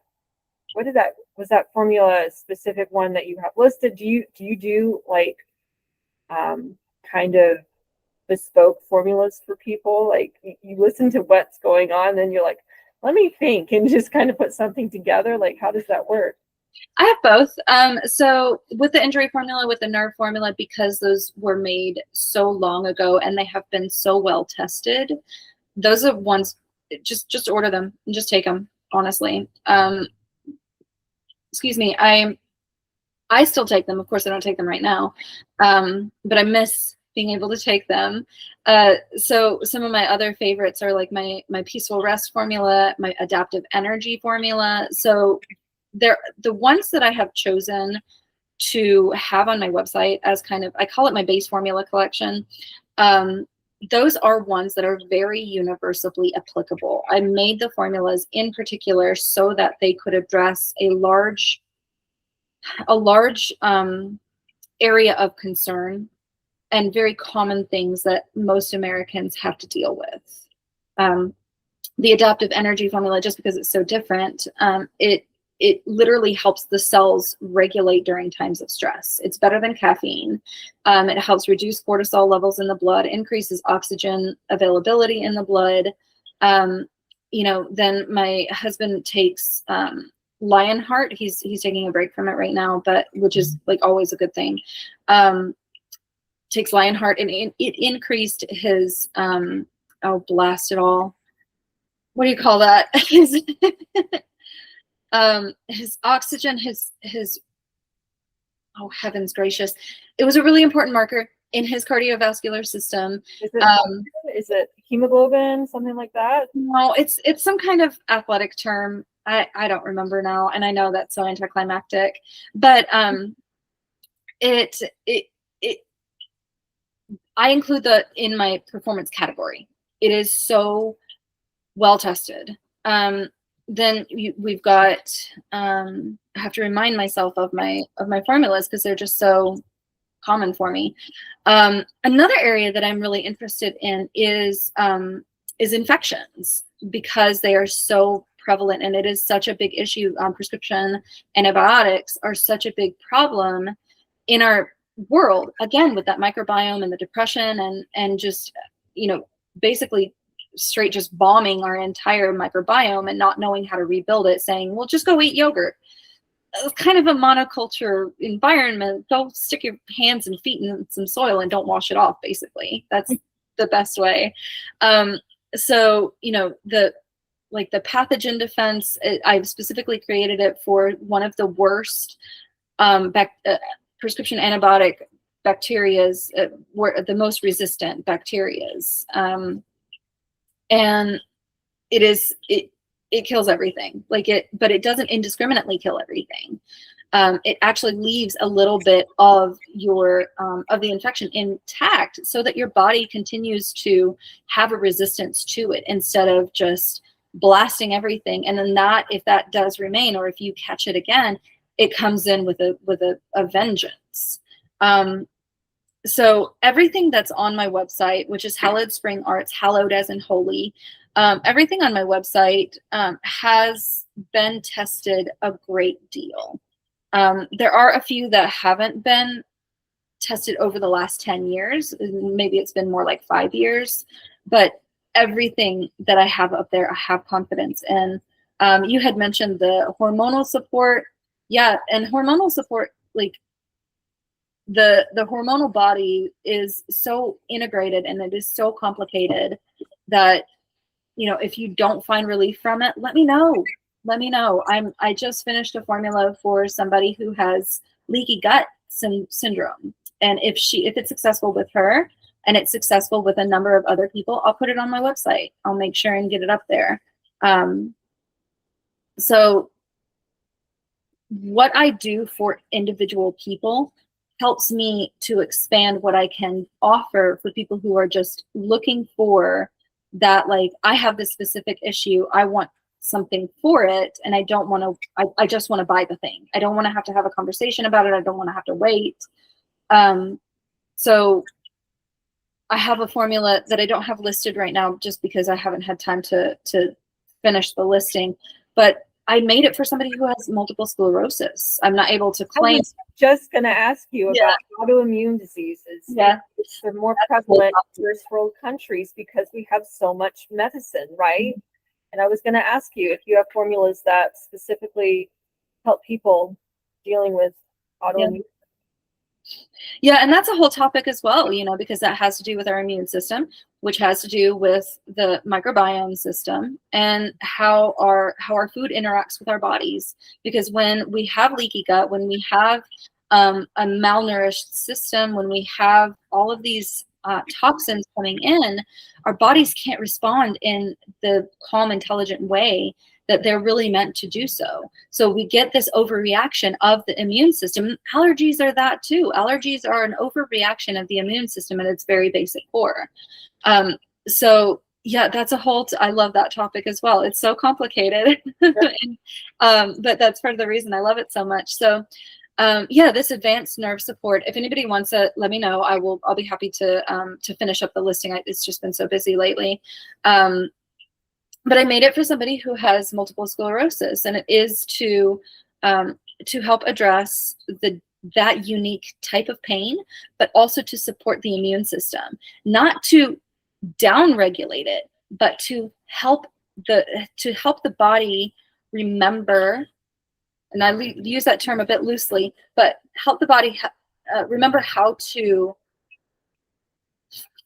C: formula a specific one that you have listed? Do you do like kind of bespoke formulas for people? Like you listen to what's going on, then you're like, let me think, and just kind of put something together? Like, how does that work?
B: I have both. So with the injury formula, with the nerve formula, because those were made so long ago and they have been so well tested, those are ones, just order them and just take them, honestly. Excuse me. I still take them. Of course, I don't take them right now, but I miss being able to take them. So some of my other favorites are like my peaceful rest formula, my adaptive energy formula. So they're the ones that I have chosen to have on my website as kind of, I call it my base formula collection. Those are ones that are very universally applicable. I made the formulas in particular so that they could address a large area of concern and very common things that most Americans have to deal with. The adaptive energy formula, just because it's so different, it literally helps the cells regulate during times of stress. It's better than caffeine. It helps reduce cortisol levels in the blood, increases oxygen availability in the blood. Then my husband takes Lionheart. He's taking a break from it right now, but which is like always a good thing. Takes Lionheart, and it increased his oh, blast it all. What do you call that? His oxygen, his oh heavens gracious, it was a really important marker in his cardiovascular system.
C: Is it hemoglobin, something like that?
B: No, it's some kind of athletic term. I don't remember now, and I know that's so anticlimactic, but it I include that in my performance category. It is so well tested. Then we've got, I have to remind myself of my formulas because they're just so common for me. Another area that I'm really interested in is infections, because they are so prevalent and it is such a big issue. Prescription antibiotics are such a big problem in our world, again, with that microbiome and the depression and just, basically straight just bombing our entire microbiome and not knowing how to rebuild it, saying, well, just go eat yogurt. It's kind of a monoculture environment. Go stick your hands and feet in some soil and don't wash it off, basically. That's the best way. So, the pathogen defense, I've specifically created it for one of the worst prescription antibiotic bacterias, were the most resistant bacterias. And it kills everything, but it doesn't indiscriminately kill everything. it actually leaves a little bit of your of the infection intact, so that your body continues to have a resistance to it, instead of just blasting everything. And then that, if that does remain, or if you catch it again, it comes in with a vengeance. So everything that's on my website, which is Hallowed Spring Arts, hallowed as in holy, everything on my website has been tested a great deal. There are a few that haven't been tested over the last 10 years. Maybe it's been more like 5 years, but everything that I have up there, I have confidence in. You had mentioned the hormonal support. Yeah, and hormonal support, like the hormonal body is so integrated and it is so complicated that, you know, if you don't find relief from it, let me know. Let me know. I just finished a formula for somebody who has leaky gut syndrome. And if it's successful with her and it's successful with a number of other people, I'll put it on my website. I'll make sure and get it up there. So what I do for individual people helps me to expand what I can offer for people who are just looking for that, like, I have this specific issue, I want something for it, and I don't want to, I just want to buy the thing. I don't want to have a conversation about it. I don't want to have to wait. So I have a formula that I don't have listed right now just because I haven't had time to finish the listing, but I made it for somebody who has multiple sclerosis. I'm not able to claim.
C: I was just going to ask you about autoimmune diseases.
B: Yeah.
C: They're more prevalent in first world countries because we have so much medicine, right? And I was going to ask you if you have formulas that specifically help people dealing with autoimmune.
B: Yeah, and that's a whole topic as well, you know, because that has to do with our immune system, which has to do with the microbiome system and how our food interacts with our bodies. Because when we have leaky gut, when we have a malnourished system, when we have all of these toxins coming in, our bodies can't respond in the calm, intelligent way that they're really meant to do so. So we get this overreaction of the immune system. Allergies are that too. Allergies are an overreaction of the immune system at its very basic core. So yeah, that's a whole, I love that topic as well. It's so complicated, and, but that's part of the reason I love it so much. So yeah, this advanced nerve support, if anybody wants it, let me know. I'll be happy to finish up the listing. It's just been so busy lately. But I made it for somebody who has multiple sclerosis, and it is to help address that unique type of pain, but also to support the immune system, not to downregulate it, but to help the body remember. And I use that term a bit loosely, but help the body remember how to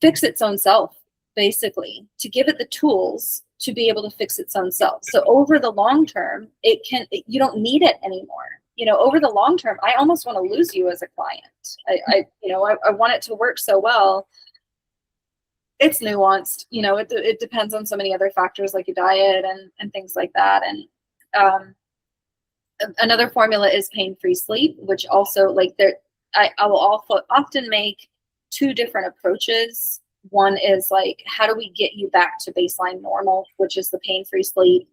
B: fix its own self, basically, to give it the tools to be able to fix its own self. So over the long term, you don't need it anymore. You know, over the long term, I almost want to lose you as a client. I want it to work so well. It's nuanced, you know, it depends on so many other factors like your diet and things like that. And another formula is pain-free sleep, which also, like, I will often make two different approaches. One is like, how do we get you back to baseline normal, which is the pain-free sleep.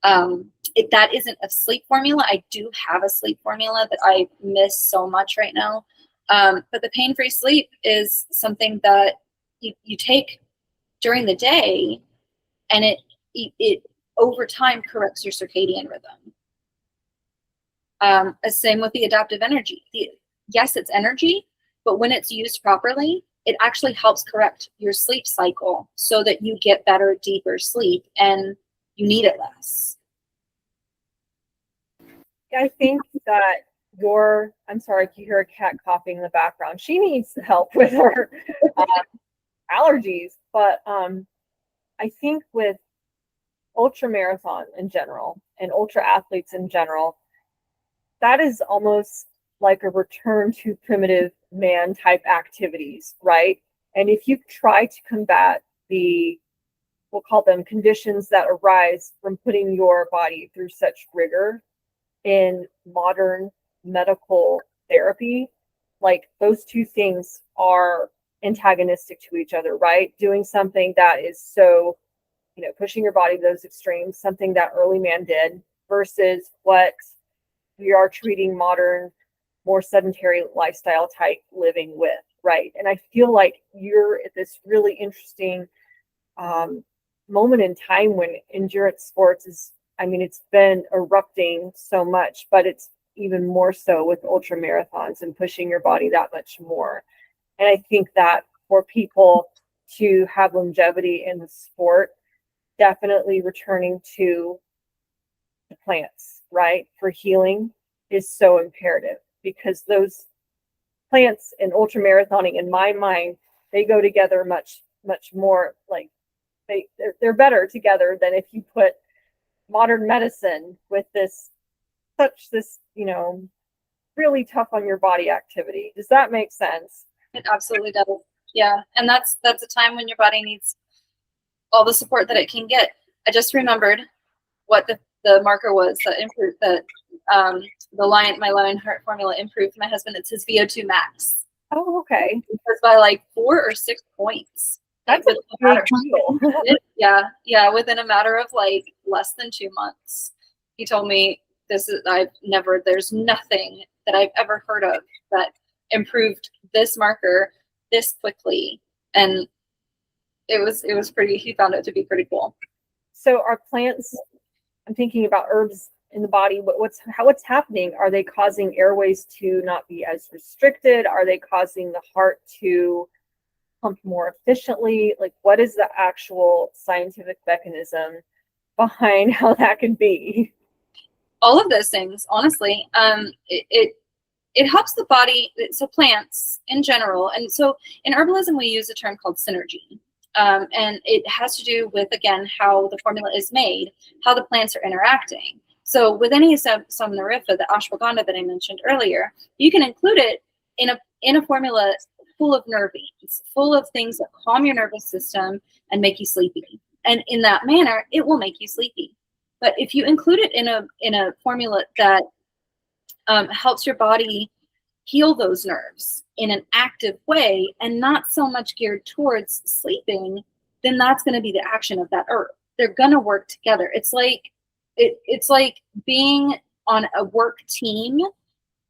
B: That isn't a sleep formula. I do have a sleep formula that I miss so much right now. But the pain-free sleep is something that you take during the day, and it over time corrects your circadian rhythm. Same with the adaptive energy. Yes, it's energy, but when it's used properly, it actually helps correct your sleep cycle so that you get better, deeper sleep and you need it less.
C: I think that I'm sorry if you hear a cat coughing in the background. She needs help with her allergies, but I think with ultra marathon in general and ultra athletes in general, that is almost like a return to primitive man type activities, right? And if you try to combat we'll call them conditions that arise from putting your body through such rigor in modern medical therapy, like those two things are antagonistic to each other, right? Doing something that is so, pushing your body to those extremes, something that early man did, versus what we are treating modern, more sedentary lifestyle type living with, right? And I feel like you're at this really interesting moment in time when endurance sports is, it's been erupting so much, but it's even more so with ultra marathons and pushing your body that much more. And I think that for people to have longevity in the sport, definitely returning to the plants, right, for healing is so imperative, because those plants and ultra marathoning, in my mind, they go together much more, like they're better together than if you put modern medicine with this really tough on your body activity. Does that make sense?
B: It absolutely does. Yeah. And that's a time when your body needs all the support that it can get. I just remembered what the marker was that improved, that my Lionheart formula improved my husband. It's his VO2 max.
C: Oh, okay.
B: It was by like 4 or 6 points.
C: That's a big deal.
B: Yeah. Within a matter of like less than 2 months, he told me there's nothing that I've ever heard of that improved this marker this quickly. And it was pretty, he found it to be pretty cool.
C: So are plants, I'm thinking about herbs in the body, what's happening? Are they causing airways to not be as restricted? Are they causing the heart to pump more efficiently? Like, what is the actual scientific mechanism behind how that can be?
B: All of those things, honestly. It helps the body. So plants in general, and so in herbalism we use a term called synergy, and it has to do with, again, how the formula is made, how the plants are interacting. So with any somnorifica, the ashwagandha that I mentioned earlier, you can include it in a formula full of nervines, full of things that calm your nervous system and make you sleepy. And in that manner, it will make you sleepy. But if you include it in a formula that helps your body heal those nerves in an active way and not so much geared towards sleeping, then that's going to be the action of that herb. They're going to work together. It's like being on a work team,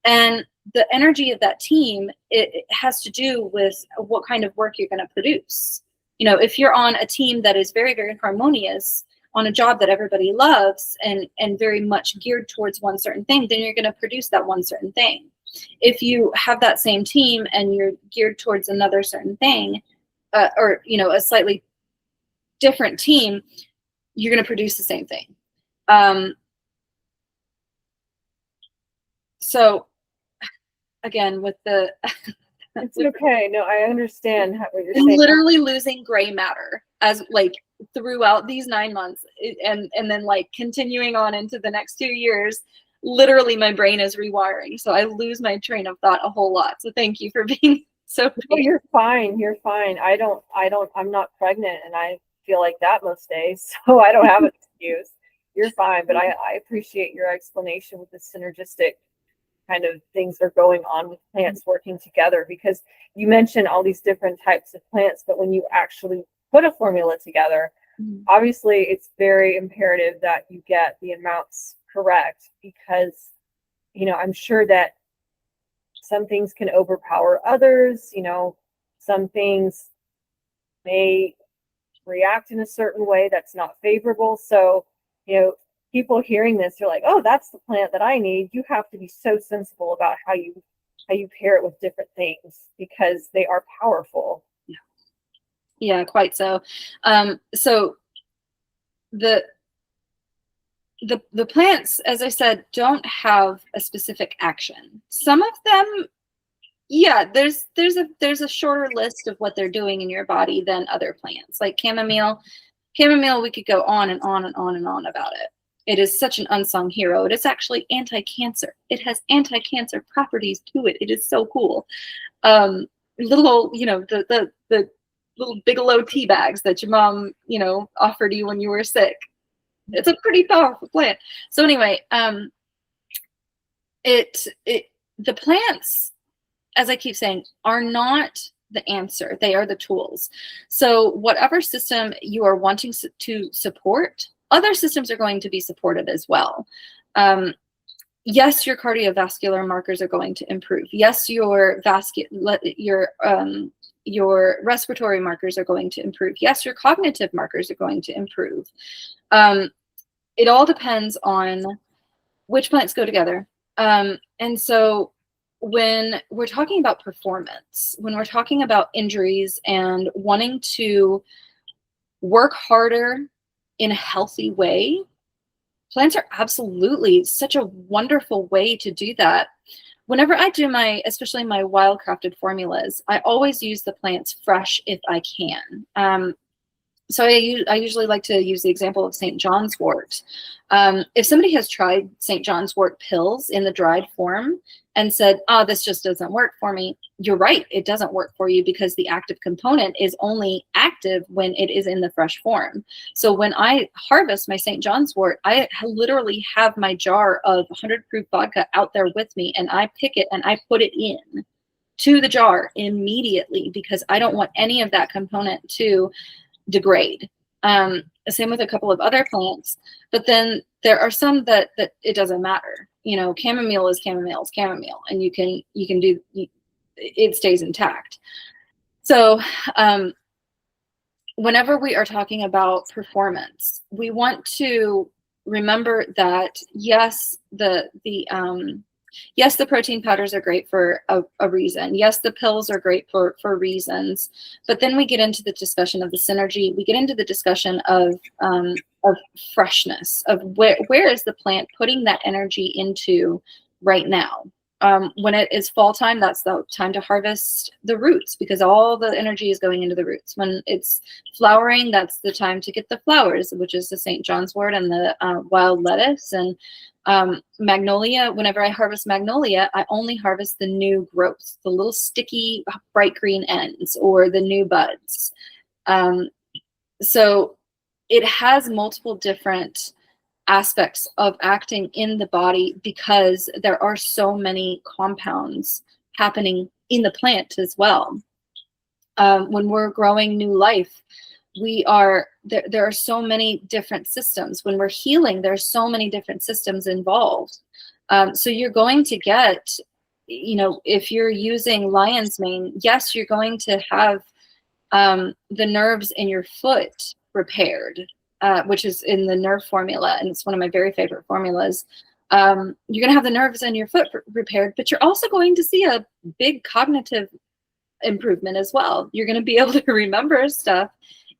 B: and the energy of that team, it has to do with what kind of work you're going to produce. If you're on a team that is very, very harmonious, on a job that everybody loves and very much geared towards one certain thing, then you're going to produce that one certain thing. If you have that same team and you're geared towards another certain thing, or a slightly different team, you're going to produce the same thing. So again, with the
C: it's okay. No, I understand what you're saying.
B: Literally losing gray matter as like throughout these 9 months, and then like continuing on into the next 2 years. Literally, my brain is rewiring, so I lose my train of thought a whole lot. So thank you for being so.
C: Oh, you're fine. You're fine. I'm not pregnant, and I feel like that most days, so I don't have an excuse. You're fine, but I appreciate your explanation with the synergistic kind of things that are going on with plants working together, because you mentioned all these different types of plants, but when you actually put a formula together, obviously it's very imperative that you get the amounts correct, because I'm sure that some things can overpower others. Some things may react in a certain way that's not favorable. So people hearing this, you're like, oh, that's the plant that I need. You have to be so sensible about how you pair it with different things, because they are powerful.
B: Yeah, quite so. So the plants, as I said, don't have a specific action. Some of them, yeah, there's a shorter list of what they're doing in your body than other plants. Like chamomile, we could go on and on and on and on about it. It is such an unsung hero. It is actually anti-cancer. It has anti-cancer properties to it. It is so cool. Little, the little Bigelow tea bags that your mom, offered you when you were sick. It's a pretty powerful plant. So anyway, The plants, as I keep saying, are not the answer. They are the tools. So whatever system you are wanting to support, other systems are going to be supported as well. Yes, your cardiovascular markers are going to improve. Yes, your respiratory markers are going to improve. Yes, your cognitive markers are going to improve. It all depends on which plants go together. And so when we're talking about performance, when we're talking about injuries and wanting to work harder in a healthy way, plants are absolutely such a wonderful way to do that. Whenever I do especially my wildcrafted formulas, I always use the plants fresh if I can. So I usually like to use the example of St. John's wort. If somebody has tried St. John's wort pills in the dried form and said, oh, this just doesn't work for me, you're right, it doesn't work for you because the active component is only active when it is in the fresh form. So when I harvest my St. John's wort, I literally have my jar of 100 proof vodka out there with me, and I pick it and I put it in to the jar immediately because I don't want any of that component to degrade. Same with a couple of other plants, but then there are some that it doesn't matter. Chamomile is chamomile, and you can do it stays intact. So whenever we are talking about performance, we want to remember that yes, the protein powders are great for a reason. Yes, the pills are great for reasons. But then we get into the discussion of the synergy. We get into the discussion of freshness, of where is the plant putting that energy into right now. When it is fall time, that's the time to harvest the roots because all the energy is going into the roots. When it's flowering, that's the time to get the flowers, which is the St. John's wort and the wild lettuce. And magnolia, whenever I harvest magnolia, I only harvest the new growth, the little sticky bright green ends or the new buds. So it has multiple different aspects of acting in the body because there are so many compounds happening in the plant as well. When we're growing new life, there are so many different systems. When we're healing, there's so many different systems involved. So you're going to get, if you're using lion's mane, yes, you're going to have the nerves in your foot repaired, which is in the nerve formula, and it's one of my very favorite formulas. You're going to have the nerves in your foot repaired, but you're also going to see a big cognitive improvement as well. You're going to be able to remember stuff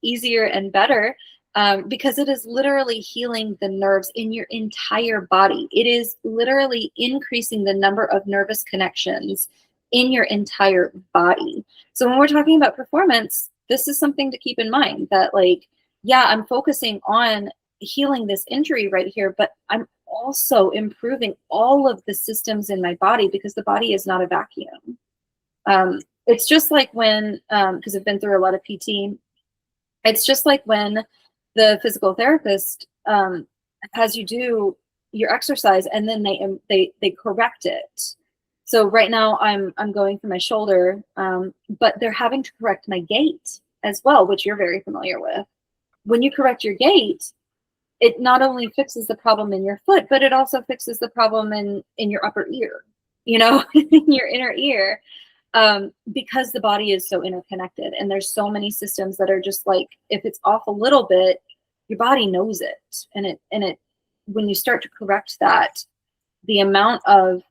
B: easier and better because it is literally healing the nerves in your entire body. It is literally increasing the number of nervous connections in your entire body. So when we're talking about performance, this is something to keep in mind that I'm focusing on healing this injury right here, but I'm also improving all of the systems in my body because the body is not a vacuum. It's just like when, because I've been through a lot of PT, it's just like when the physical therapist has you do your exercise and then they correct it. So right now I'm going for my shoulder, but they're having to correct my gait as well, which you're very familiar with. When you correct your gait, it not only fixes the problem in your foot, but it also fixes the problem in your upper ear, in your inner ear. Because the body is so interconnected and there's so many systems that are just if it's off a little bit, your body knows it. And it when you start to correct that, the amount of,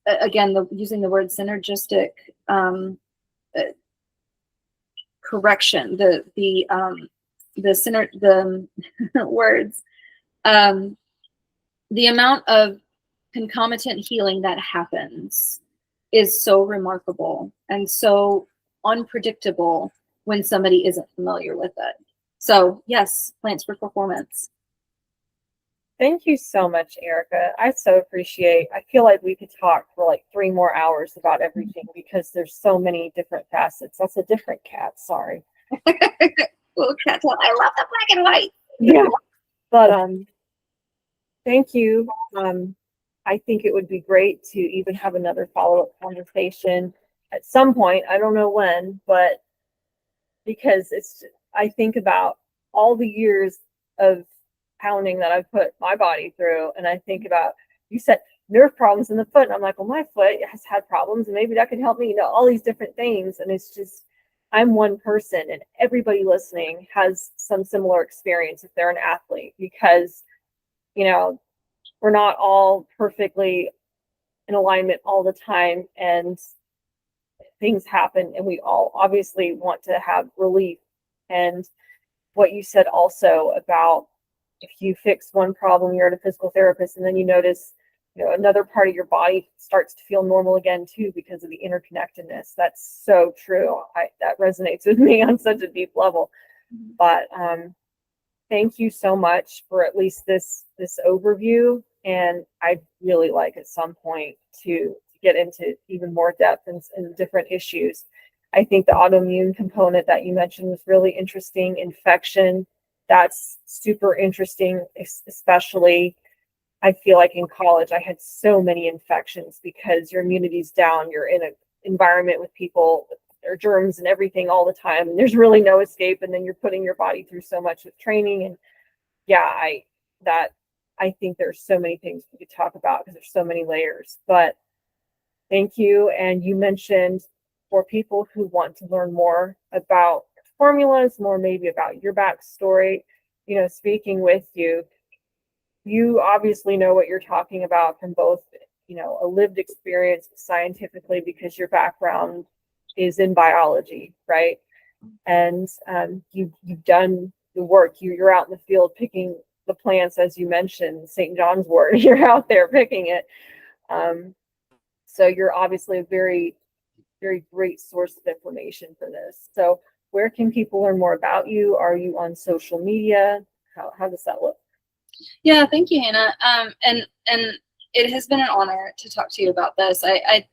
B: again, using the word synergistic correction, the words, the amount of concomitant healing that happens is so remarkable and so unpredictable when somebody isn't familiar with it. So yes, plants for performance.
C: Thank you so much, Erica. I so appreciate. I feel like we could talk for 3 more hours about everything because there's so many different facets. That's a different cat. Sorry.
B: Little cat. I love the black and white.
C: Yeah, but thank you. I think it would be great to even have another follow-up conversation at some point. I don't know when, but because I think about all the years of pounding that I've put my body through, and I think about, you said nerve problems in the foot, and I'm like, well, my foot has had problems, and maybe that could help me, all these different things. And it's just, I'm one person, and everybody listening has some similar experience if they're an athlete, because we're not all perfectly in alignment all the time, and things happen, and we all obviously want to have relief. And what you said also about, if you fix one problem, you're at a physical therapist, and then you notice another part of your body starts to feel normal again too, because of the interconnectedness. That's so true. That resonates with me on such a deep level. But thank you so much for at least this overview, and I'd really like at some point to get into even more depth in different issues. I think the autoimmune component that you mentioned was really interesting. Infection, that's super interesting, especially I feel like in college I had so many infections because your immunity's down. You're in an environment with people, their germs and everything all the time, and there's really no escape. And then you're putting your body through so much with training. And I think there's so many things we could talk about because there's so many layers. But thank you. And you mentioned for people who want to learn more about formulas, more maybe about your backstory, speaking with you, you obviously know what you're talking about from both, a lived experience scientifically, because your background is in biology, right? And you've done the work. You're out in the field picking the plants, as you mentioned, St. John's wort. You're out there picking it. So you're obviously a very, very great source of information for this. So where can people learn more about you? Are you on social media? How does that look?
B: Yeah, thank you, Hannah. And it has been an honor to talk to you about this. I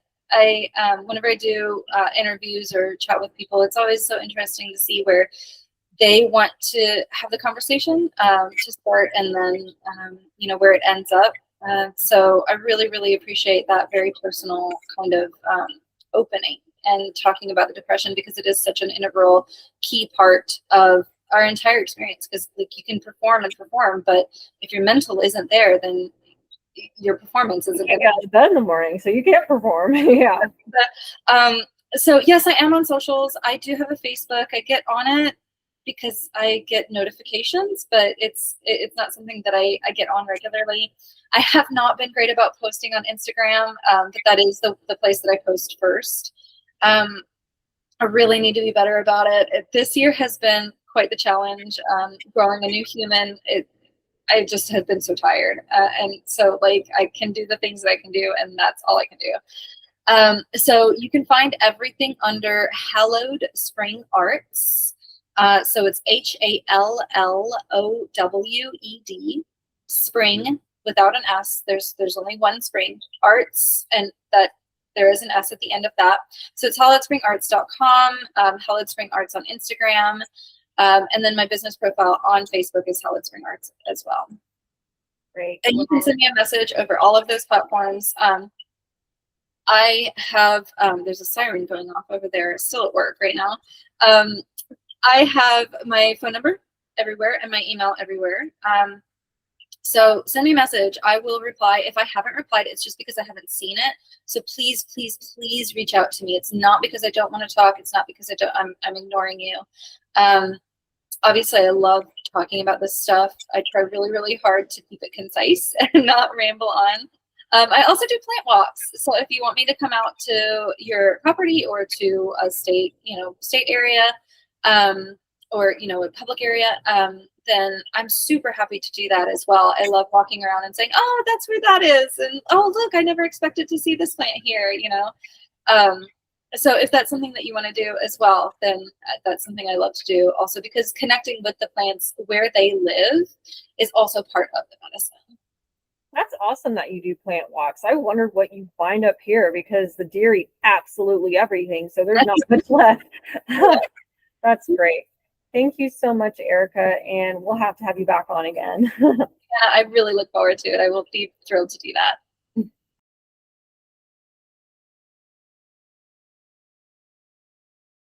B: whenever I do interviews or chat with people, it's always so interesting to see where they want to have the conversation to start, and then where it ends up. So I really, really appreciate that very personal kind of opening and talking about the depression, because it is such an integral key part of our entire experience. Because you can perform, but if your mental isn't there, then your performance isn't.
C: You got to bed in the morning, so you can't perform. Yeah.
B: So yes, I am on socials. I do have a Facebook. I get on it because I get notifications, but it's not something that I get on regularly. I have not been great about posting on Instagram, but that is the place that I post first. I really need to be better about it. This year has been quite the challenge. Growing a new human, I just have been so tired. And so I can do the things that I can do, and that's all I can do. So you can find everything under Hallowed Spring Arts. So it's HALLOWED, spring without an S. There's only one spring, arts, and that there is an S at the end of that. So it's hallowedspringarts.com, Hallowed Spring Arts on Instagram. And then my business profile on Facebook is Hallowed Spring Arts as well.
C: Great.
B: And you can send me a message over all of those platforms. I have, there's a siren going off over there, still at work right now. I have my phone number everywhere and my email everywhere. So send me a message. I will reply. If I haven't replied, it's just because I haven't seen it. So please, please, please reach out to me. It's not because I don't want to talk. It's not because I'm ignoring you. Obviously, I love talking about this stuff. I try really, really hard to keep it concise and not ramble on. I also do plant walks. So if you want me to come out to your property or to a state area, or a public area, then I'm super happy to do that as well. I love walking around and saying, oh, that's where that is. And oh, look, I never expected to see this plant here, So if that's something that you want to do as well, then that's something I love to do also, because connecting with the plants where they live is also part of the medicine.
C: That's awesome that you do plant walks. I wondered what you find up here, because the deer eat absolutely everything. So there's not much left. That's great. Thank you so much, Erica. And we'll have to have you back on again.
B: Yeah, I really look forward to it. I will be thrilled to do that.